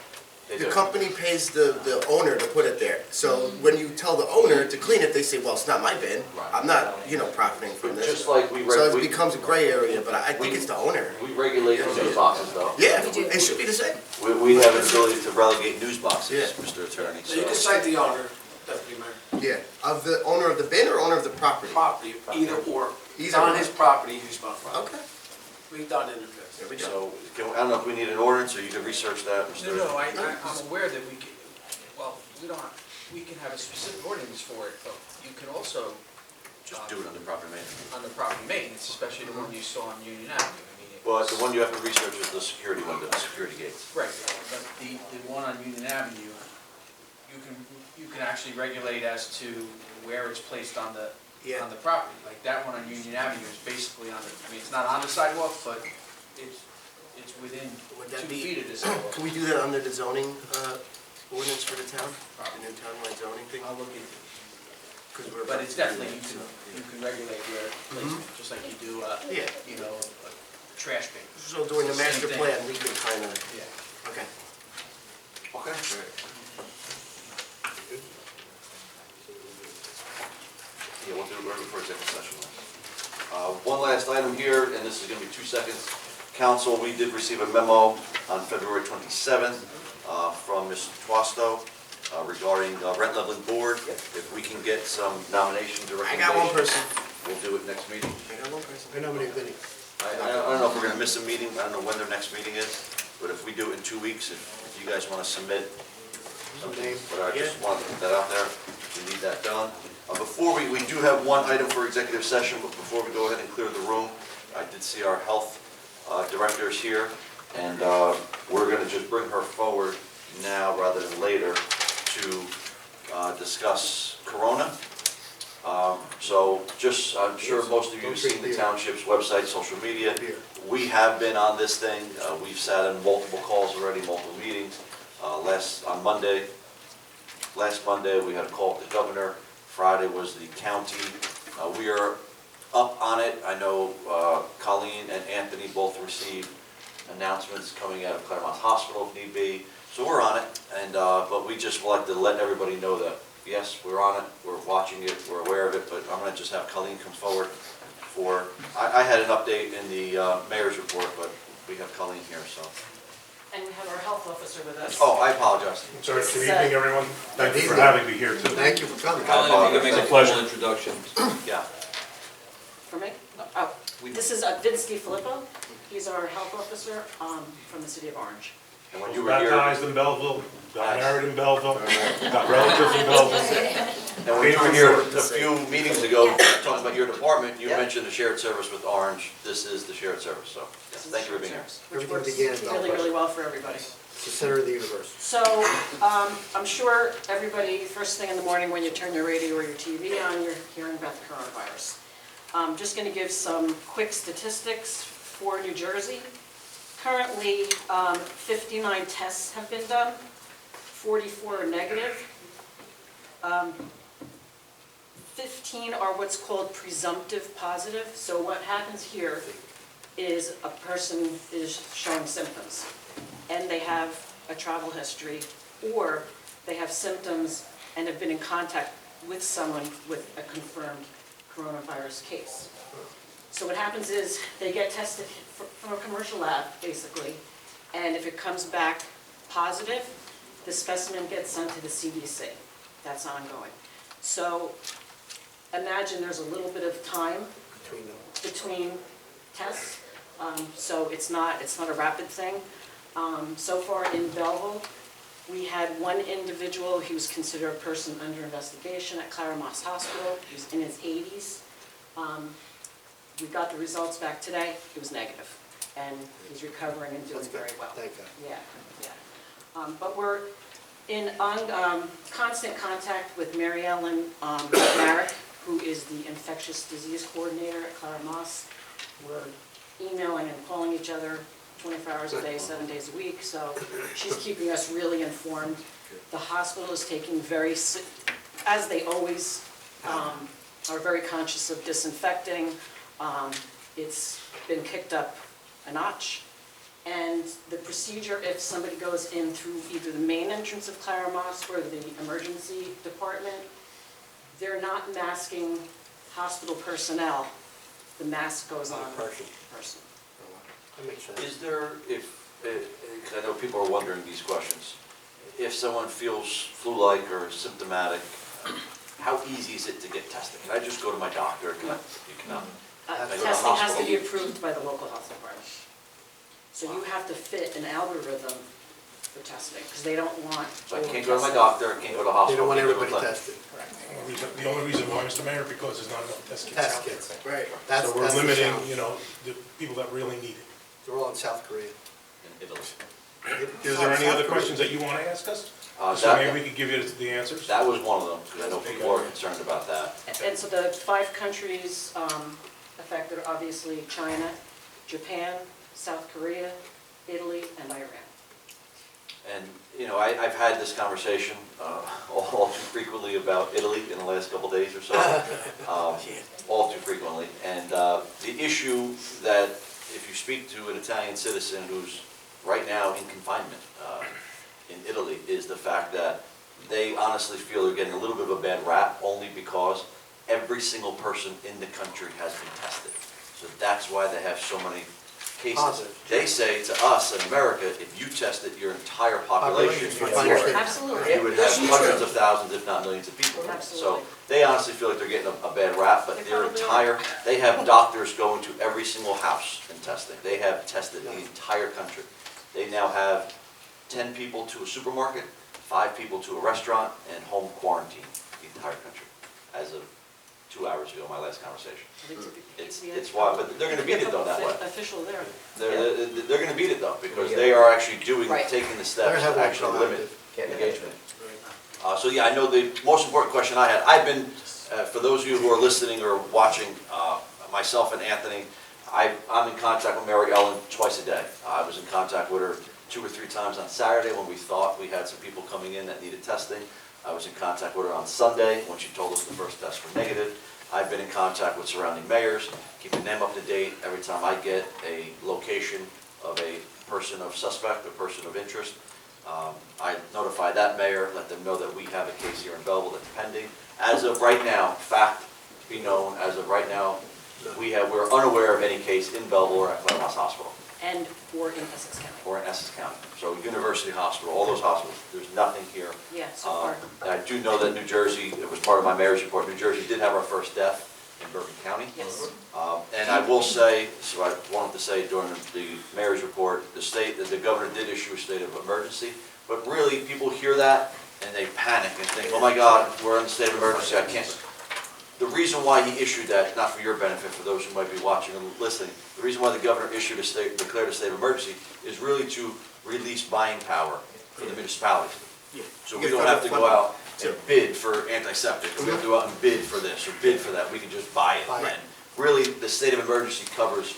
they The do. company pays the owner to put it there. So when you tell the owner to clean it, they say, well, it's not my bin. I'm not, profiting from But this. just like So it becomes a gray area, but I think it's the owner. we regulate the news boxes though. Yeah, it should be the same. We have an ability to relegate news boxes, Yeah. Mr. Attorney. So you can cite the owner, Deputy Mayor, Yeah, of the owner of the bin or owner of the property? property, either or. It's Either on or. his property, he's responsible. Okay, We've done it in the past. there we go. So, I don't know if we need an ordinance, or you can research that, Mr. No, I'm aware that we can, well, we can have a specific ordinance for it, but you can also, Just do it under proper maintenance. on the property maintenance, especially the one you saw on Union Avenue. I mean, it Well, was- the one you have to research is the security window, the security gates. Right, but the one on Union Avenue, you can actually regulate as to where it's placed on the property. Like that one on Union Avenue is basically it's not on the sidewalk, but it's within Would 2 that be- feet of the sidewalk. Can we do that under the zoning ordinance for the town? The new townwide zoning thing? I'll look into it. But it's definitely, you can regulate where placement, just like you do, Yeah. you know, a trash bin. So during the Same master thing. plan, we can kind of, Yeah. okay. Okay. Yeah, we'll do it right before executive session. One last item here, and this is going to be 2 seconds. Council, we did receive a memo on February 27th from Ms. Twasto regarding rent leveling board. If we can get some nominations or I recommendations. got one person. We'll do it next meeting. I got one person. I nominate Vinnie. I don't know if we're going to miss a meeting, I don't know when their next meeting is, but if we do it in 2 weeks, if you guys want to submit something, but I just wanted to put that out there, we need that done. Before we do have one item for executive session, but before we go ahead and clear the room, I did see our health director is here, and we're going to just bring her forward now rather than later to discuss Corona. So just, I'm sure most of you have seen the township's website, social media. We have been on this thing. We've sat in multiple calls already, multiple meetings. Last Monday, we had a call with the governor. Friday was the county. We are up on it. I know Colleen and Anthony both received announcements coming out of Claremont Hospital if need be. So we're on it, and but we just like to let everybody know that, yes, we're on it, we're watching it, we're aware of it, but I'm going to just have Colleen come forward for, I had an update in the mayor's report, but we have Colleen here, so. And we have our health officer with us. Oh, I apologize. Sorry, good evening, everyone. Thank you for having me here, too. Thank you for coming. Colin, if you could make a formal introduction. Yeah. For me? Oh, this is Vince DiFilippo. He's our health officer from the city of Orange. And when you were here, Baptized in Belleville, got married in Belleville, got relatives in Belleville. and when you were here a few meetings ago, talking about your department, you mentioned the shared service with Orange. This is the shared service, so thank you for being here. Which Everything works began in really, Belleville. really well for everybody. It's the center of the universe. So I'm sure everybody, first thing in the morning when you turn your radio or your TV on, you're hearing about the coronavirus. I'm just going to give some quick statistics for New Jersey. Currently, 59 tests have been done, 44 are negative. 15 are what's called presumptive positive. So what happens here is a person is showing symptoms, and they have a travel history, or they have symptoms and have been in contact with someone with a confirmed coronavirus case. So what happens is they get tested from a commercial lab, basically, and if it comes back positive, the specimen gets sent to the CDC. That's ongoing. So imagine there's a little bit of time between tests, so it's not a rapid thing. So far in Belleville, we had one individual who was considered a person under investigation at Claremont Hospital. He was in his 80s. We got the results back today. It was negative, and he's recovering and doing very well. Thank God. Yeah. But we're in constant contact with Mary Ellen Merrick, who is the infectious disease coordinator at Claremont. We're emailing and calling each other 24 hours a day, 7 days a week, so she's keeping us really informed. The hospital is taking as they always are very conscious of disinfecting. It's been kicked up a notch. And the procedure, if somebody goes in through either the main entrance of Claremont or the emergency department, they're not masking hospital personnel. The mask goes on the person. That makes sense. Is there, because I know people are wondering these questions, if someone feels flu-like or symptomatic, how easy is it to get tested? Can I just go to my doctor? You cannot. Testing has to be approved by the local health department. So you have to fit an algorithm for testing, because they don't want. So I can't go to my doctor, I can't go to the hospital. They don't want can't go to everybody the clinic. tested. The only reason why, Mr. Mayor, because there's not enough test kits Test out there. kits, right. That's So we're the limiting, challenge. the people that really need it. They're all in South Korea. In Italy. Is there any other questions that you want to ask us? So maybe we could give you the answers? That was one of them, because I know people are concerned about that. And so the 5 countries affected are obviously China, Japan, South Korea, Italy, and Iran. And, you know, I've had this conversation all too frequently about Italy in the last couple days or so. All too frequently. And the issue that if you speak to an Italian citizen who's right now in confinement in Italy is the fact that they honestly feel they're getting a little bit of a bad rap only because every single person in the country has been tested. So that's why they have so many cases. Positive. They say to us in America, if you tested your entire population, Absolutely. you would have hundreds of thousands, if not millions of people. So Absolutely. they honestly feel like they're getting a bad rap, but they have doctors going to every single house and testing. They have tested the entire country. They now have 10 people to a supermarket, 5 people to a restaurant, and home quarantine the entire country as of 2 hours ago, my last conversation. It's wild, but they're gonna beat it though that way. Official there. They're gonna beat it though, because they are actually Right. taking the steps They're to heavily actually limit Can't engagement. So yeah, I know the most important question I had, I've been, for those of you who are listening or watching, myself and Anthony, I'm in contact with Mary Ellen twice a day. I was in contact with her 2 or 3 times on Saturday when we thought we had some people coming in that needed testing. I was in contact with her on Sunday when she told us the first tests were negative. I've been in contact with surrounding mayors, keeping them up to date. Every time I get a location of a person of suspect, a person of interest, I notify that mayor, let them know that we have a case here in Belleville that's pending. As of right now, fact be known, as of right now, we're unaware of any case in Belleville or at Claremont Hospital. And or in Essex County. Or in Essex County. So University Hospital, all those hospitals, there's nothing here. Yeah, so far. And I do know that New Jersey, it was part of my mayor's report, New Jersey did have our first death in Bergen County. Yes. And I will say, so I wanted to say during the mayor's report, the governor did issue a state of emergency, but really, people hear that and they panic and think, oh my God, we're in a state of emergency, I can't. The reason why he issued that, not for your benefit, for those who might be watching and listening, the reason why the governor declared a state of emergency is really to release buying power for the municipalities. So we don't have to go out and bid for antiseptic, or we don't have to go out and bid for this or bid for that, we can just buy it. And really, the state of emergency covers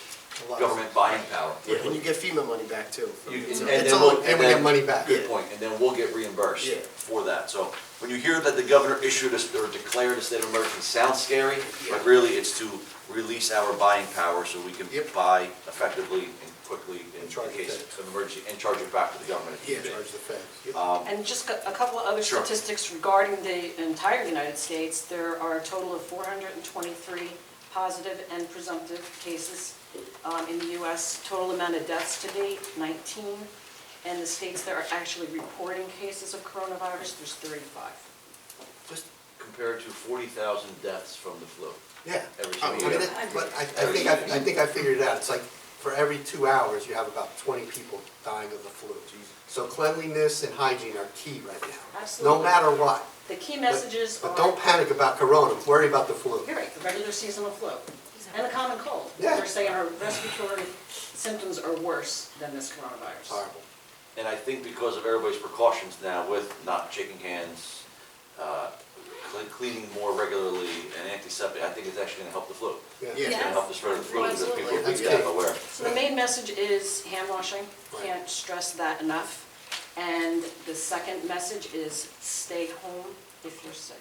government buying power. Yeah, and you get FEMA money back too. And we get money back. Good point, and then we'll get reimbursed for that. So when you hear that the governor issued or declared a state of emergency, sounds scary, but really it's to release our buying power so we can buy effectively and quickly in case of emergency and charge it back to the government. Yeah, charge the feds. And just a couple of other Sure. statistics regarding the entire United States. There are a total of 423 positive and presumptive cases in the U.S. Total amount of deaths to date, 19. And the states that are actually reporting cases of coronavirus, there's 35. Just compared to 40,000 deaths from the flu. Yeah. Every I single mean, year. but I think I figured it out. It's like for every 2 hours, you have about 20 people dying of the flu. So cleanliness and hygiene are key right now. Absolutely. No matter what. The key messages are... But don't panic about corona, worry about the flu. You're right, the regular seasonal flu and the common cold. Yeah. They're saying our respiratory symptoms are worse than this coronavirus. Horrible. And I think because of everybody's precautions now with not shaking hands, cleaning more regularly, and antiseptic, I think it's actually going to help the flu. Yeah. It's going to help the spread of the flu because people are That's becoming key. aware. So the main message is hand washing, can't stress that enough. And the second message is stay home if you're sick.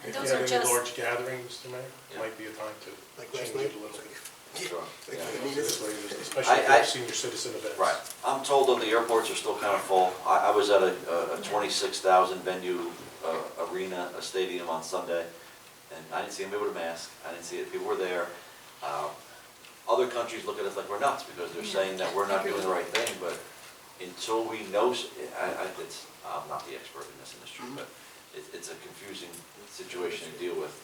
If you Those have are any just- large gatherings, Mr. Mayor, Yeah. might be a time to Like change last it a little bit. Sure. Yeah. This way, especially for senior citizen events. Right. I'm told that the airports are still kind of full. I was at a 26,000 venue arena, a stadium on Sunday, and I didn't see anybody with a mask. I didn't see it. People were there. Other countries look at us like we're nuts because they're saying that we're not doing the right thing, but until we know, I'm not the expert in this industry, but it's a confusing situation to deal with,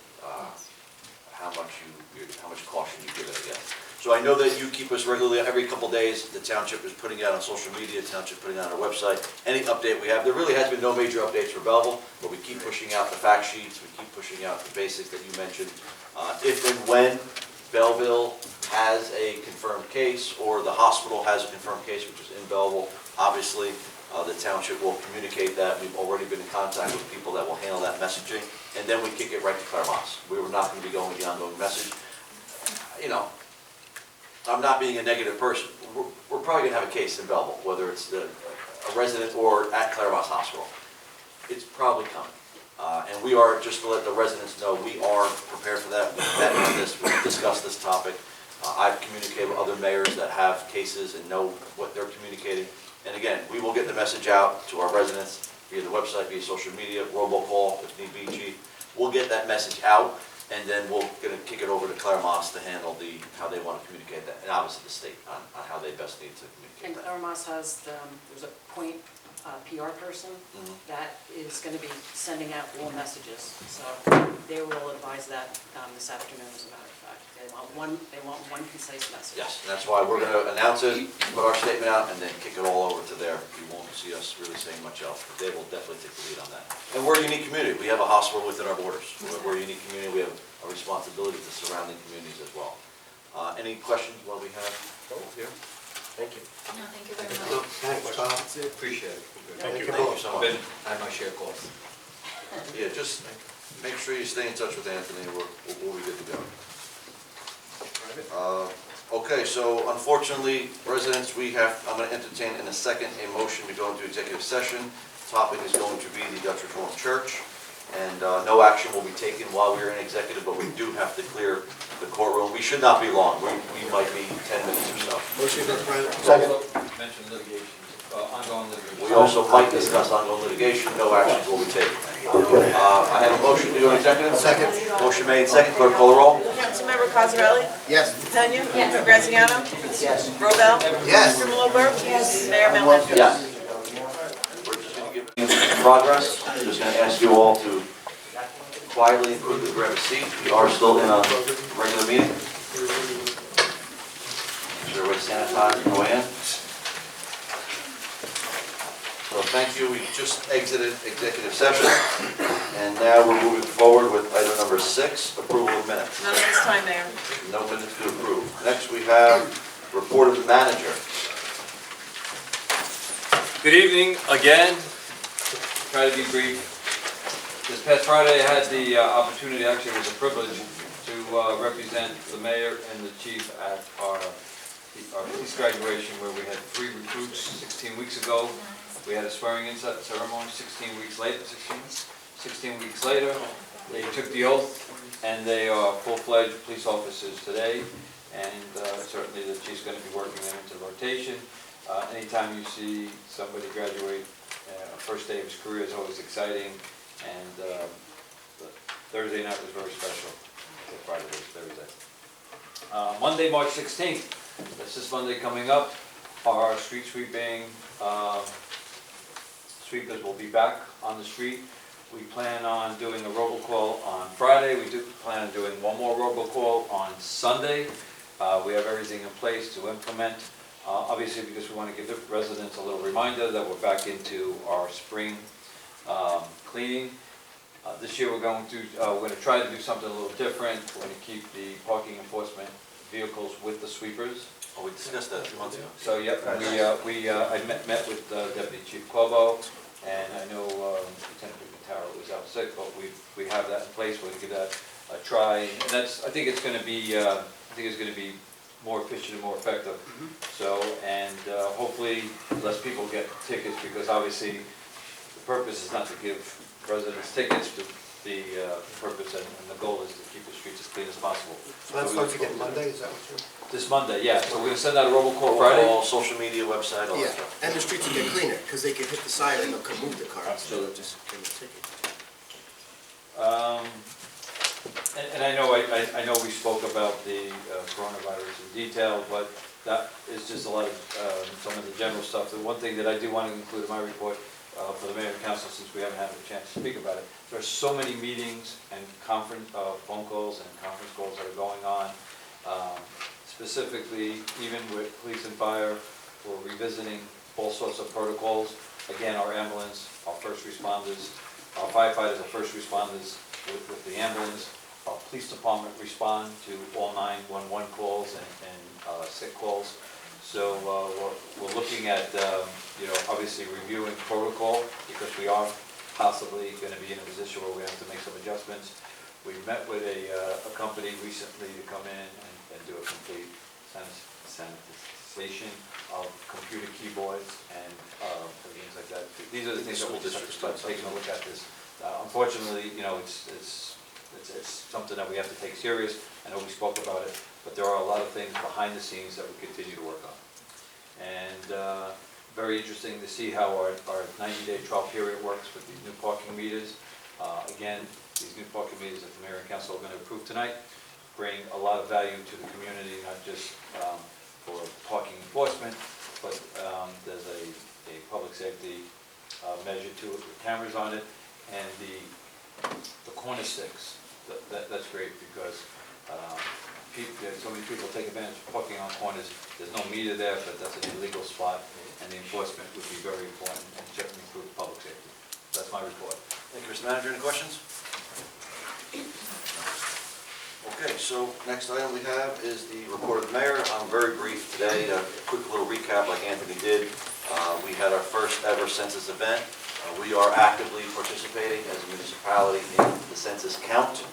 how much caution you give it, I guess. So I know that you keep us regularly, every couple days, the township is putting out on social media, the township putting out on our website, any update we have. There really has been no major updates for Belleville, but we keep pushing out the fact sheets, we keep pushing out the basics that you mentioned. If and when Belleville has a confirmed case, or the hospital has a confirmed case, which is in Belleville, obviously, the township will communicate that. We've already been in contact with people that will handle that messaging, and then we kick it right to Claremont. We were not going to be going with the ongoing message. You know, I'm not being a negative person, we're probably gonna have a case in Belleville, whether it's a resident or at Claremont Hospital. It's probably coming. And we are, just to let the residents know, we are prepared for that. We've met on this, we've discussed this topic. I've communicated with other mayors that have cases and know what they're communicating. And again, we will get the message out to our residents via the website, via social media, robocall, if need be, chief. We'll get that message out, and then we're gonna kick it over to Claremont to handle how they wanna communicate that, and obviously the state on how they best need to And communicate that. Claremont has, there's a point PR person that is going to be sending out all messages. So they will advise that this afternoon, as a matter of fact. They want one concise message. Yes, and that's why we're gonna announce it, put our statement out, and then kick it all over to there. You won't see us really saying much else, but they will definitely take the lead on that. And we're a unique community. We have a hospital within our borders. We're a unique community. We have a responsibility to surrounding communities as well. Any questions while we have here? Thank you. No, thank you very much. Thanks, Tom. Appreciate it. Thank you so much. I have my share calls. Yeah, just make sure you stay in touch with Anthony. We'll be good to go. Okay, so unfortunately, residents, I'm going to entertain in a second a motion to go into executive session. Topic is going to be the Dutch Reformed Church, and no action will be taken while we're in executive, but we do have to clear the courtroom. We should not be long. We might be 10 minutes or so. Motion to go to private. Second. Mention litigation, ongoing litigation. We also might discuss ongoing litigation. No actions will be taken. I have a motion to go into executive. Second. Motion made, second. Clerk call the roll. Councilmember Cosarelli? Yes. Tanya? Yes. Graziano? Yes. Robel? Yes. Strumelob? Yes. Mayor Mellon? Yes. We're just going to give you progress. I'm just going to ask you all to quietly and quickly grab a seat. We are still in a regular meeting. Make sure everybody sanitize on the way in. So thank you. We just exited executive session, and now we're moving forward with item number 6, approval of minutes. None at this time, Mayor. No minutes to approve. Next, we have report of the manager. Good evening again. Try to be brief. This past Friday, I had the opportunity, actually it was a privilege, to represent the mayor and the chief at our police graduation, where we had 3 recruits 16 weeks ago. We had a swearing-in ceremony 16 weeks later. They took the oath, and they are full-fledged police officers today. And certainly the chief's going to be working them into rotation. Anytime you see somebody graduate, first day of his career is always exciting. And Thursday night was very special. Friday was Thursday. Monday, March 16th, that's this Monday coming up, our street sweeping sweepers will be back on the street. We plan on doing a robocall on Friday. We do plan on doing one more robocall on Sunday. We have everything in place to implement. Obviously, because we want to give the residents a little reminder that we're back into our spring cleaning. This year we're going to try to do something a little different. We're going to keep the parking enforcement vehicles with the sweepers. Oh, we discussed that a few months ago. So, yep, I met with Deputy Chief Corbo, and I know Lieutenant Taro was out sick, but we have that in place. We're going to give that a try. And I think it's going to be more efficient and more effective. So, and hopefully less people get tickets, because obviously the purpose is not to give residents tickets. The purpose and the goal is to keep the streets as clean as possible. So that starts again Monday, is that what you're? This Monday, yeah. So we're going to send out a robocall Friday. All social media, website, all that Yeah, stuff. and the streets will get cleaner, because they can hit the side and they'll come move the car, so they'll just give them a ticket. And I know we spoke about the coronavirus in detail, but that is just a lot of some of the general stuff. The one thing that I do want to include in my report for the mayor and council, since we haven't had a chance to speak about it, there are so many meetings and conference phone calls and conference calls that are going on. Specifically, even with police and fire, we're revisiting all sorts of protocols. Again, our ambulance, our first responders, our firefighters are first responders with the ambulance. Our police department respond to all 911 calls and sick calls. So we're looking at, obviously reviewing protocol, because we are possibly going to be in a position where we have to make some adjustments. We met with a company recently to come in and do a complete sanitization of computer keyboards and things like that. These are the things that we'll just start taking a look at this. Unfortunately, it's something that we have to take serious. I know we spoke about it, but there are a lot of things behind the scenes that we continue to work on. And very interesting to see how our 90-day trial period works with these new parking meters. Again, these new parking meters that the mayor and council are going to approve tonight bring a lot of value to the community, not just for parking enforcement, but there's a public safety measure to it with cameras on it, and the corner sticks. That's great because so many people take advantage of parking on corners. There's no meter there, but that's an illegal spot, and the enforcement would be very important and certainly improve public safety. That's my report. Thank you, Mr. Manager. Any questions? Okay, so next item we have is the report of the mayor. I'm very brief today. A quick little recap like Anthony did. We had our first ever census event. We are actively participating as a municipality in the census count.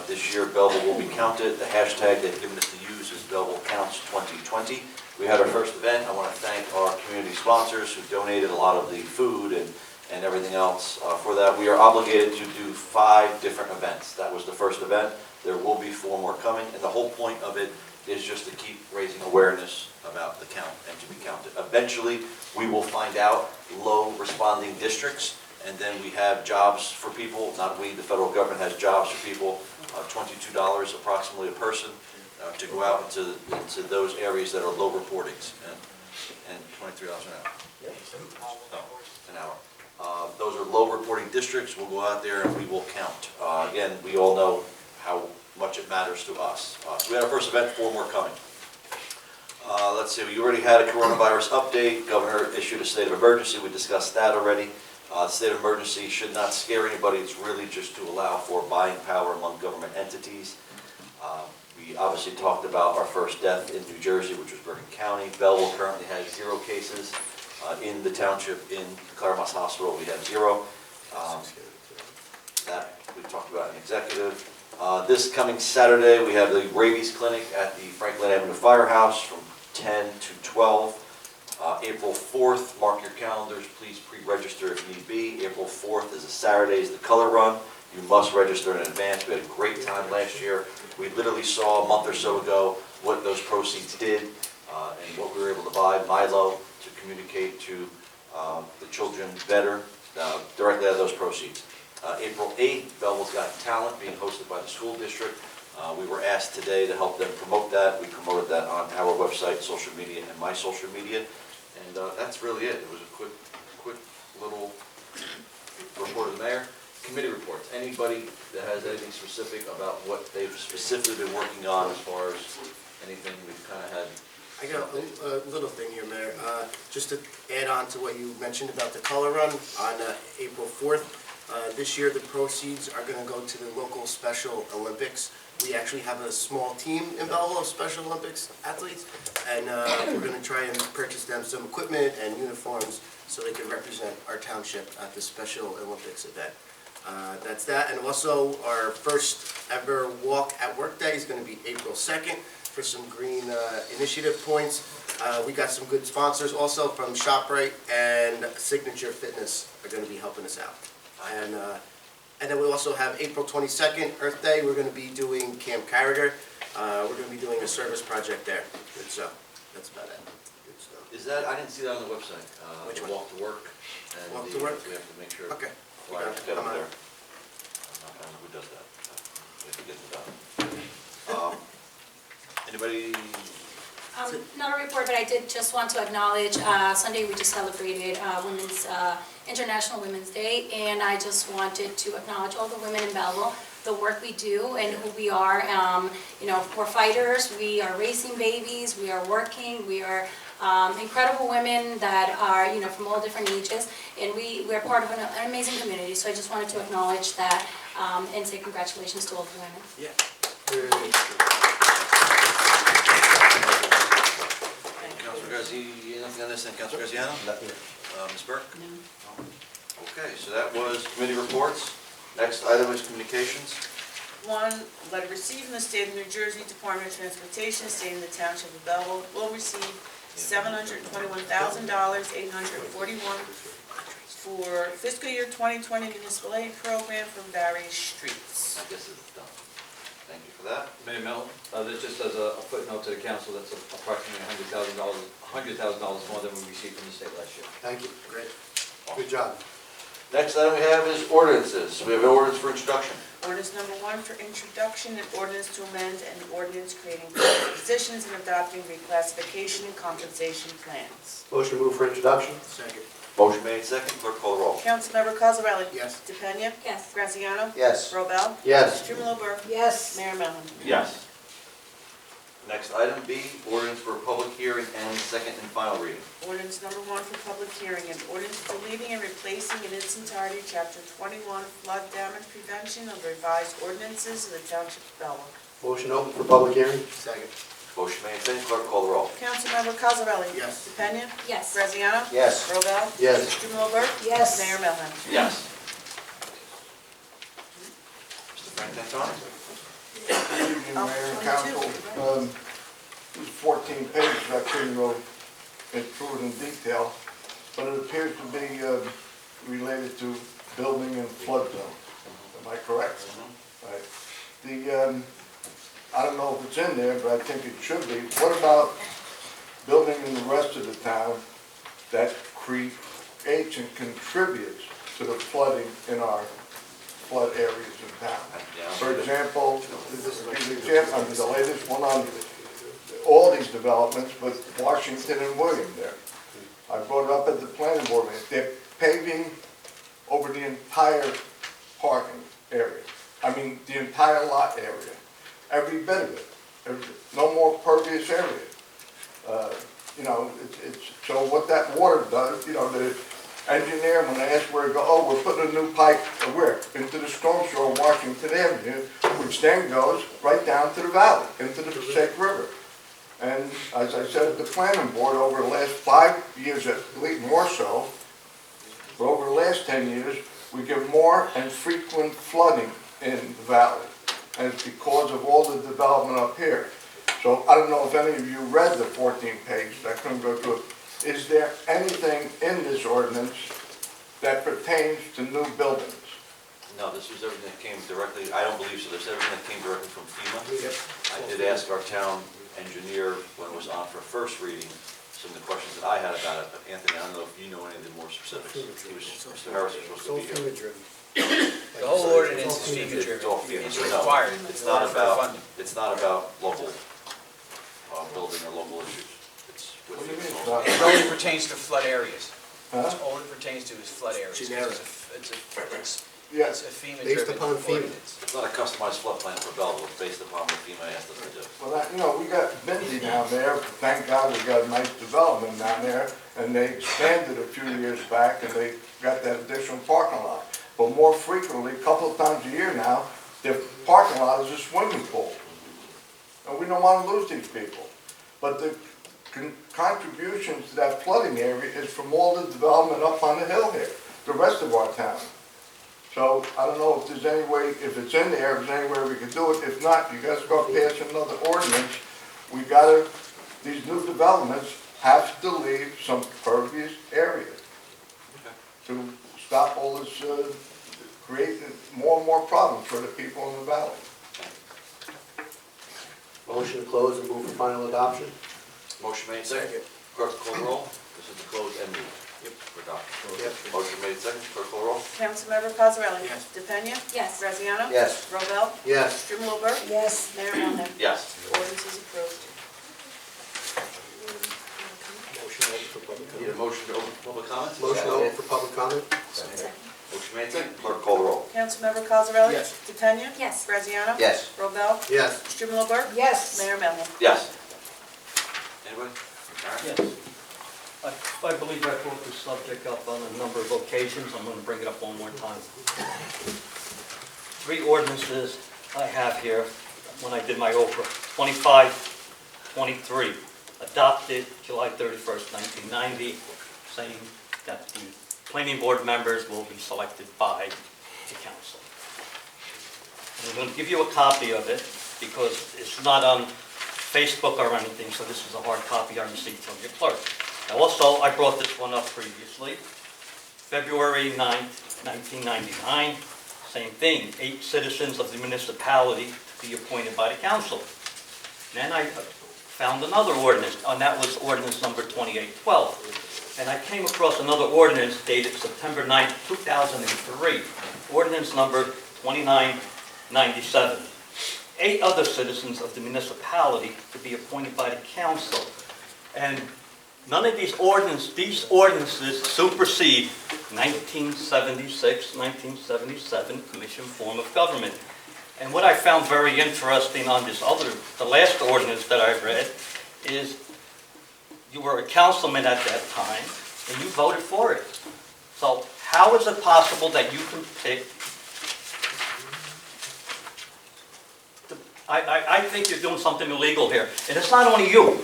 This year Belleville will be counted. The hashtag they've given us to use is Belleville Counts 2020. We had our first event. I want to thank our community sponsors who donated a lot of the food and everything else for that. We are obligated to do 5 different events. That was the first event. There will be 4 more coming, and the whole point of it is just to keep raising awareness about the count and to be counted. Eventually, we will find out low responding districts, and then we have jobs for people, not we, the federal government has jobs for people, $22 approximately a person to go out into those areas that are low reportings, and $23 an hour. An hour. Those are low reporting districts. We'll go out there and we will count. Again, we all know how much it matters to us. So we had our first event, 4 more coming. Let's see, we already had a coronavirus update. Governor issued a state of emergency. We discussed that already. The state of emergency should not scare anybody. It's really just to allow for buying power among government entities. We obviously talked about our first death in New Jersey, which was Bergen County. Belleville currently has 0 cases. In the township, in Claremont Hospital, we have 0. That we talked about in executive. This coming Saturday, we have the rabies clinic at the Franklin Avenue Firehouse from 10 to 12. April 4th, mark your calendars, please pre-register if need be. April 4th is a Saturday, is the color run. You must register in advance. We had a great time last year. We literally saw a month or so ago what those proceeds did and what we were able to buy Milo to communicate to the children better directly out of those proceeds. April 8th, Belleville's Got Talent being hosted by the school district. We were asked today to help them promote that. We promoted that on our website, social media, and my social media. And that's really it. It was a quick little report of the mayor. Committee reports. Anybody that has anything specific about what they've specifically been working on as far as anything we've kind of had? I got a little thing here, Mayor. Just to add on to what you mentioned about the color run on April 4th. This year the proceeds are going to go to the local Special Olympics. We actually have a small team in Belleville of Special Olympics athletes, and we're going to try and purchase them some equipment and uniforms so they can represent our township at the Special Olympics event. That's that, and also our first ever Walk at Work Day is going to be April 2nd for some green initiative points. We got some good sponsors also from ShopRite and Signature Fitness are going to be helping us out. And then we also have April 22nd, Earth Day. We're going to be doing Camp Carragher. We're going to be doing a service project there. So that's about it. Good stuff. Is that, I didn't see that on the website. Which one? Walk to Work. And Walk to Work? We have to make sure. Okay. Flyers get up there. Who does that? We have to get it done. Anybody? Not a report, but I did just want to acknowledge, Sunday we just celebrated International Women's Day, and I just wanted to acknowledge all the women in Belleville, the work we do and who we are. We're fighters, we are raising babies, we are working, we are incredible women that are, from all different ages, and we're part of an amazing community, so I just wanted to acknowledge that and say congratulations to all the women. Yeah. Councilor Garcia, anything on this thing? Councilor Graziano? Nothing. Ms. Burke? No. Okay, so that was committee reports. Next item is communications. One, letter received from the State of New Jersey Department of Transportation stating the Township of Belleville will receive $721,841 for fiscal year 2020 municipal aid program from various streets. I guess it's done. Thank you for that. Mayor Mel, this just as a footnote to the council, that's approximately $100,000 more than we received from the state last year. Thank you. Great. Good job. Next item we have is ordinances. We have an ordinance for introduction. Ordinance number 1 for introduction, an ordinance to amend an ordinance creating positions and adopting reclassification and compensation plans. Motion to move for introduction? Second. Motion made second, clerk call the roll. Councilmember Cosarelli? Yes. DePena? Yes. Graziano? Yes. Robel? Yes. Strumelob? Yes. Mayor Melham? Yes. Next item B, ordinance for public hearing and second and final reading. Ordinance number 1 for public hearing, an ordinance deleting and replacing in its entirety Chapter 21 flood damage prevention of revised ordinances of the Township of Belleville. Motion open for public hearing? Second. Motion made second, clerk call the roll. Councilmember Cosarelli? Yes. DePena? Yes. Graziano? Yes. Robel? Yes. Strumelob? Yes. Mayor Melham? Yes. Mr. Frank Antoni? Good evening, Mayor and Council. These 14 pages, I couldn't go through it in detail, but it appears to be related to building and flood zone. Am I correct? Right. I don't know if it's in there, but I think it should be. What about building in the rest of the town that creates and contributes to the flooding in our flood areas in town? For example, the latest one on all these developments, but Washington and William there. I brought it up at the planning board meeting. They're paving over the entire parking area. I mean, the entire lot area. Every bit of it. No more pervious area. You know, so what that water does, you know, the engineer, when they ask where to go, oh, we're putting a new pipe, where? Into the storm sewer of Washington Avenue, which then goes right down to the valley, into the Passaic River. And as I said at the planning board, over the last 5 years, at least more so, but over the last 10 years, we get more and frequent flooding in the valley. And it's because of all the development up here. So I don't know if any of you read the 14 page, I couldn't go through it. Is there anything in this ordinance that pertains to new buildings? No, this was everything that came directly, I don't believe so, this is everything that came directly from FEMA. I did ask our town engineer when it was on for first reading, some of the questions that I had about it, but Anthony, I don't know if you know any of the more specifics. Mr. Harris was supposed to be here. The whole ordinance is FEMA driven. It's all FEMA, It's so no, required. it's not in order for about, funding. it's not about local building or local issues. It's with What do you mean FEMA. it's not? It only pertains to flood areas. Huh? All it pertains to is flood areas. Generic. Yes. It's a FEMA Based driven upon FEMA. ordinance. It's not a customized flood plan for Belleville, it's based upon what FEMA asked us to do. Well, you know, we got Benzie down there, thank God we got a nice development down there, and they expanded a few years back, and they got that additional parking lot. But more frequently, a couple of times a year now, their parking lot is a swimming pool. And we don't want to lose these people. But the contributions to that flooding area is from all the development up on the hill here, the rest of our town. So I don't know if there's any way, if it's in there, if there's any way we can do it. If not, you guys go pass another ordinance. We gotta, these new developments have to leave some pervious areas to stop all this, creating more and more problems for the people in the valley. Motion to close and move for final adoption? Motion made second. Clerk call the roll. This is to close and move. For adoption. Motion made second. Clerk call the roll. Councilmember Cosarelli? Yes. DePena? Yes. Graziano? Yes. Robel? Yes. Strumelob? Yes. Mayor Melham? Yes. Ordinance is approved. Motion open for public Need a comment? motion to open public comments? Motion open for public comment? Motion made second. Clerk call the roll. Councilmember Cosarelli? Yes. DePena? Yes. Graziano? Yes. Robel? Yes. Strumelob? Yes. Mayor Melham? Yes. Anybody? Aaron? Yes. I believe I brought this subject up on a number of occasions. I'm going to bring it up one more time. 3 ordinances I have here when I did my Oprah. 2523, adopted July 31st, 1990, saying that the planning board members will be selected by the council. I'm going to give you a copy of it because it's not on Facebook or anything, so this is a hard copy I received from your clerk. Now also, I brought this one up previously. February 9th, 1999, same thing, 8 citizens of the municipality to be appointed by the council. Then I found another ordinance, and that was ordinance number 2812. And I came across another ordinance dated September 9th, 2003, ordinance number 2997. 8 other citizens of the municipality to be appointed by the council. And none of these ordinances supersede 1976, 1977 Commission Form of Government. And what I found very interesting on the last ordinance that I read is you were a councilman at that time and you voted for it. So how is it possible that you can pick? I think you're doing something illegal here. And it's not only you.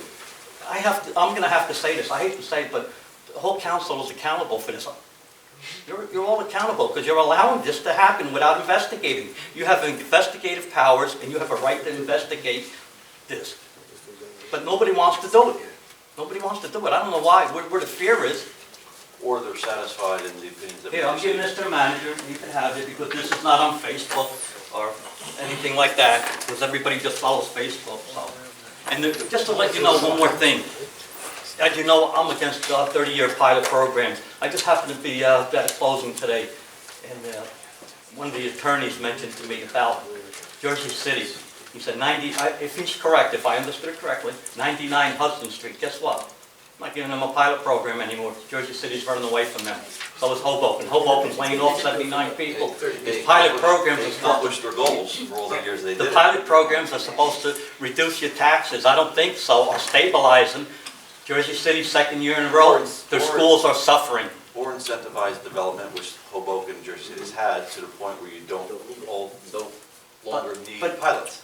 I'm going to have to say this. I hate to say it, but the whole council is accountable for this. You're all accountable because you're allowing this to happen without investigating. You have investigative powers and you have a right to investigate this. But nobody wants to do it. Nobody wants to do it. I don't know why, where the fear is. Or they're satisfied in the opinions of... Here, I'm giving this to the manager. You can have it because this is not on Facebook or anything like that because everybody just follows Facebook. So. And just to let you know one more thing. As you know, I'm against 30-year pilot programs. I just happened to be at a closing today, and one of the attorneys mentioned to me about Jersey City. He said, if he's correct, if I understood it correctly, 99 Hudson Street. Guess what? I'm not giving them a pilot program anymore. Jersey City's running away from them. So is Hoboken. Hoboken's laying off 79 people. These pilot programs are accomplished their goals for all the years they did. The pilot programs are supposed to reduce your taxes. I don't think so, or stabilize them. Jersey City, second year in a row, their schools are suffering. Or incentivize development, which Hoboken and Jersey City's had, to the point where you don't longer need pilots.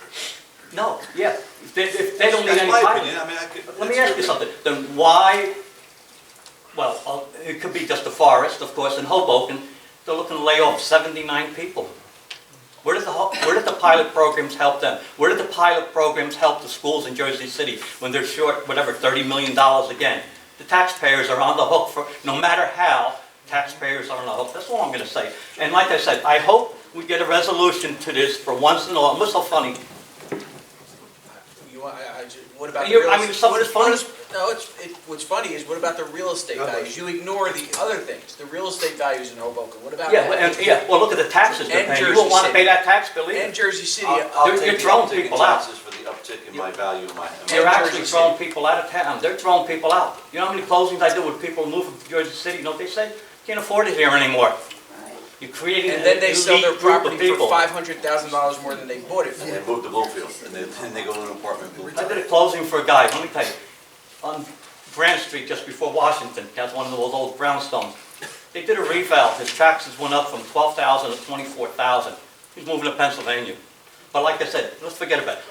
No, yeah, if they don't need any pilots. Let me ask you something, then why, well, it could be just the forest, of course, in Hoboken, they're looking to lay off 79 people. Where did the pilot programs help them? Where did the pilot programs help the schools in Jersey City when they're short, whatever, $30 million again? The taxpayers are on the hook for, no matter how, taxpayers are on the hook. That's all I'm going to say. And like I said, I hope we get a resolution to this for once and all. What's so funny? What about what's funny is, what about the real estate values? You ignore the other things, the real estate values in Hoboken. What about that? Well, look at the taxes they're paying. You won't want to pay that tax bill either. And Jersey City. You're throwing people out. For the uptick in my value of my home. They're actually throwing people out of town. They're throwing people out. You know how many closings I do with people moving to Jersey City? You know what they say? Can't afford it here anymore. You're creating and then they sell their property for people. $500,000 more than they bought it for. And they move to Belleville, and then they go to an apartment. I did a closing for a guy, let me tell you, on Grand Street just before Washington. That's one of those old brownstones. They did a reval. His taxes went up from $12,000 to $24,000. He's moving to Pennsylvania. But like I said, let's forget about it.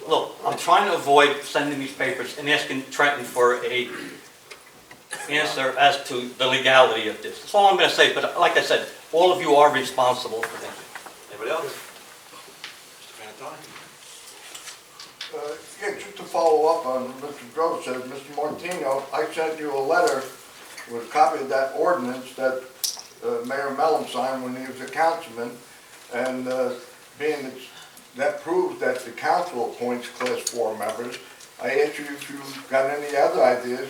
Look, I'm trying to avoid sending these papers and asking Trenton for a answer as to the legality of this. That's all I'm going to say. But like I said, all of you are responsible for this. Anybody else? Mr. Frantantoni? Yeah, just to follow up on what Mr. Gross said, Mr. Martino, I sent you a letter with a copy of that ordinance that Mayor Mellon signed when he was a councilman, and being that proves that the council appoints Class 4 members, I asked you if you've got any other ideas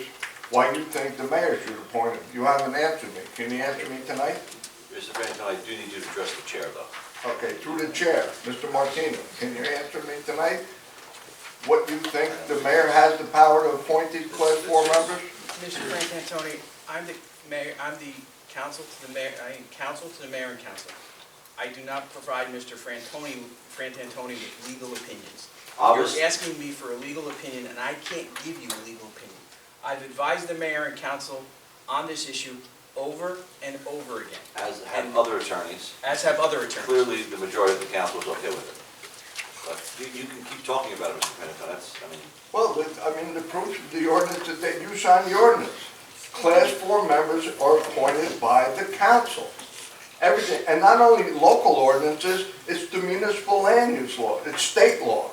why you think the mayor should appoint him. You haven't answered me. Can you answer me tonight? Mr. Frantantoni, I do need you to address the chair, though. Okay, through the chair, Mr. Martino, can you answer me tonight? What you think the mayor has the power to appoint these Class 4 members? Mr. Frantantoni, I'm the mayor. I'm the counsel to the mayor. I am counsel to the mayor and council. I do not provide Mr. Frantantoni with legal opinions. You're asking me for a legal opinion, and I can't give you a legal opinion. I've advised the mayor and council on this issue over and over again. As have other attorneys. As have other attorneys. Clearly, the majority of the council is okay with it. But you can keep talking about it, Mr. Frantantoni. Well, the proof of the ordinance is that you signed the ordinance. Class 4 members are appointed by the council. everything, and not only local ordinances, it's the municipal land use law, it's state law.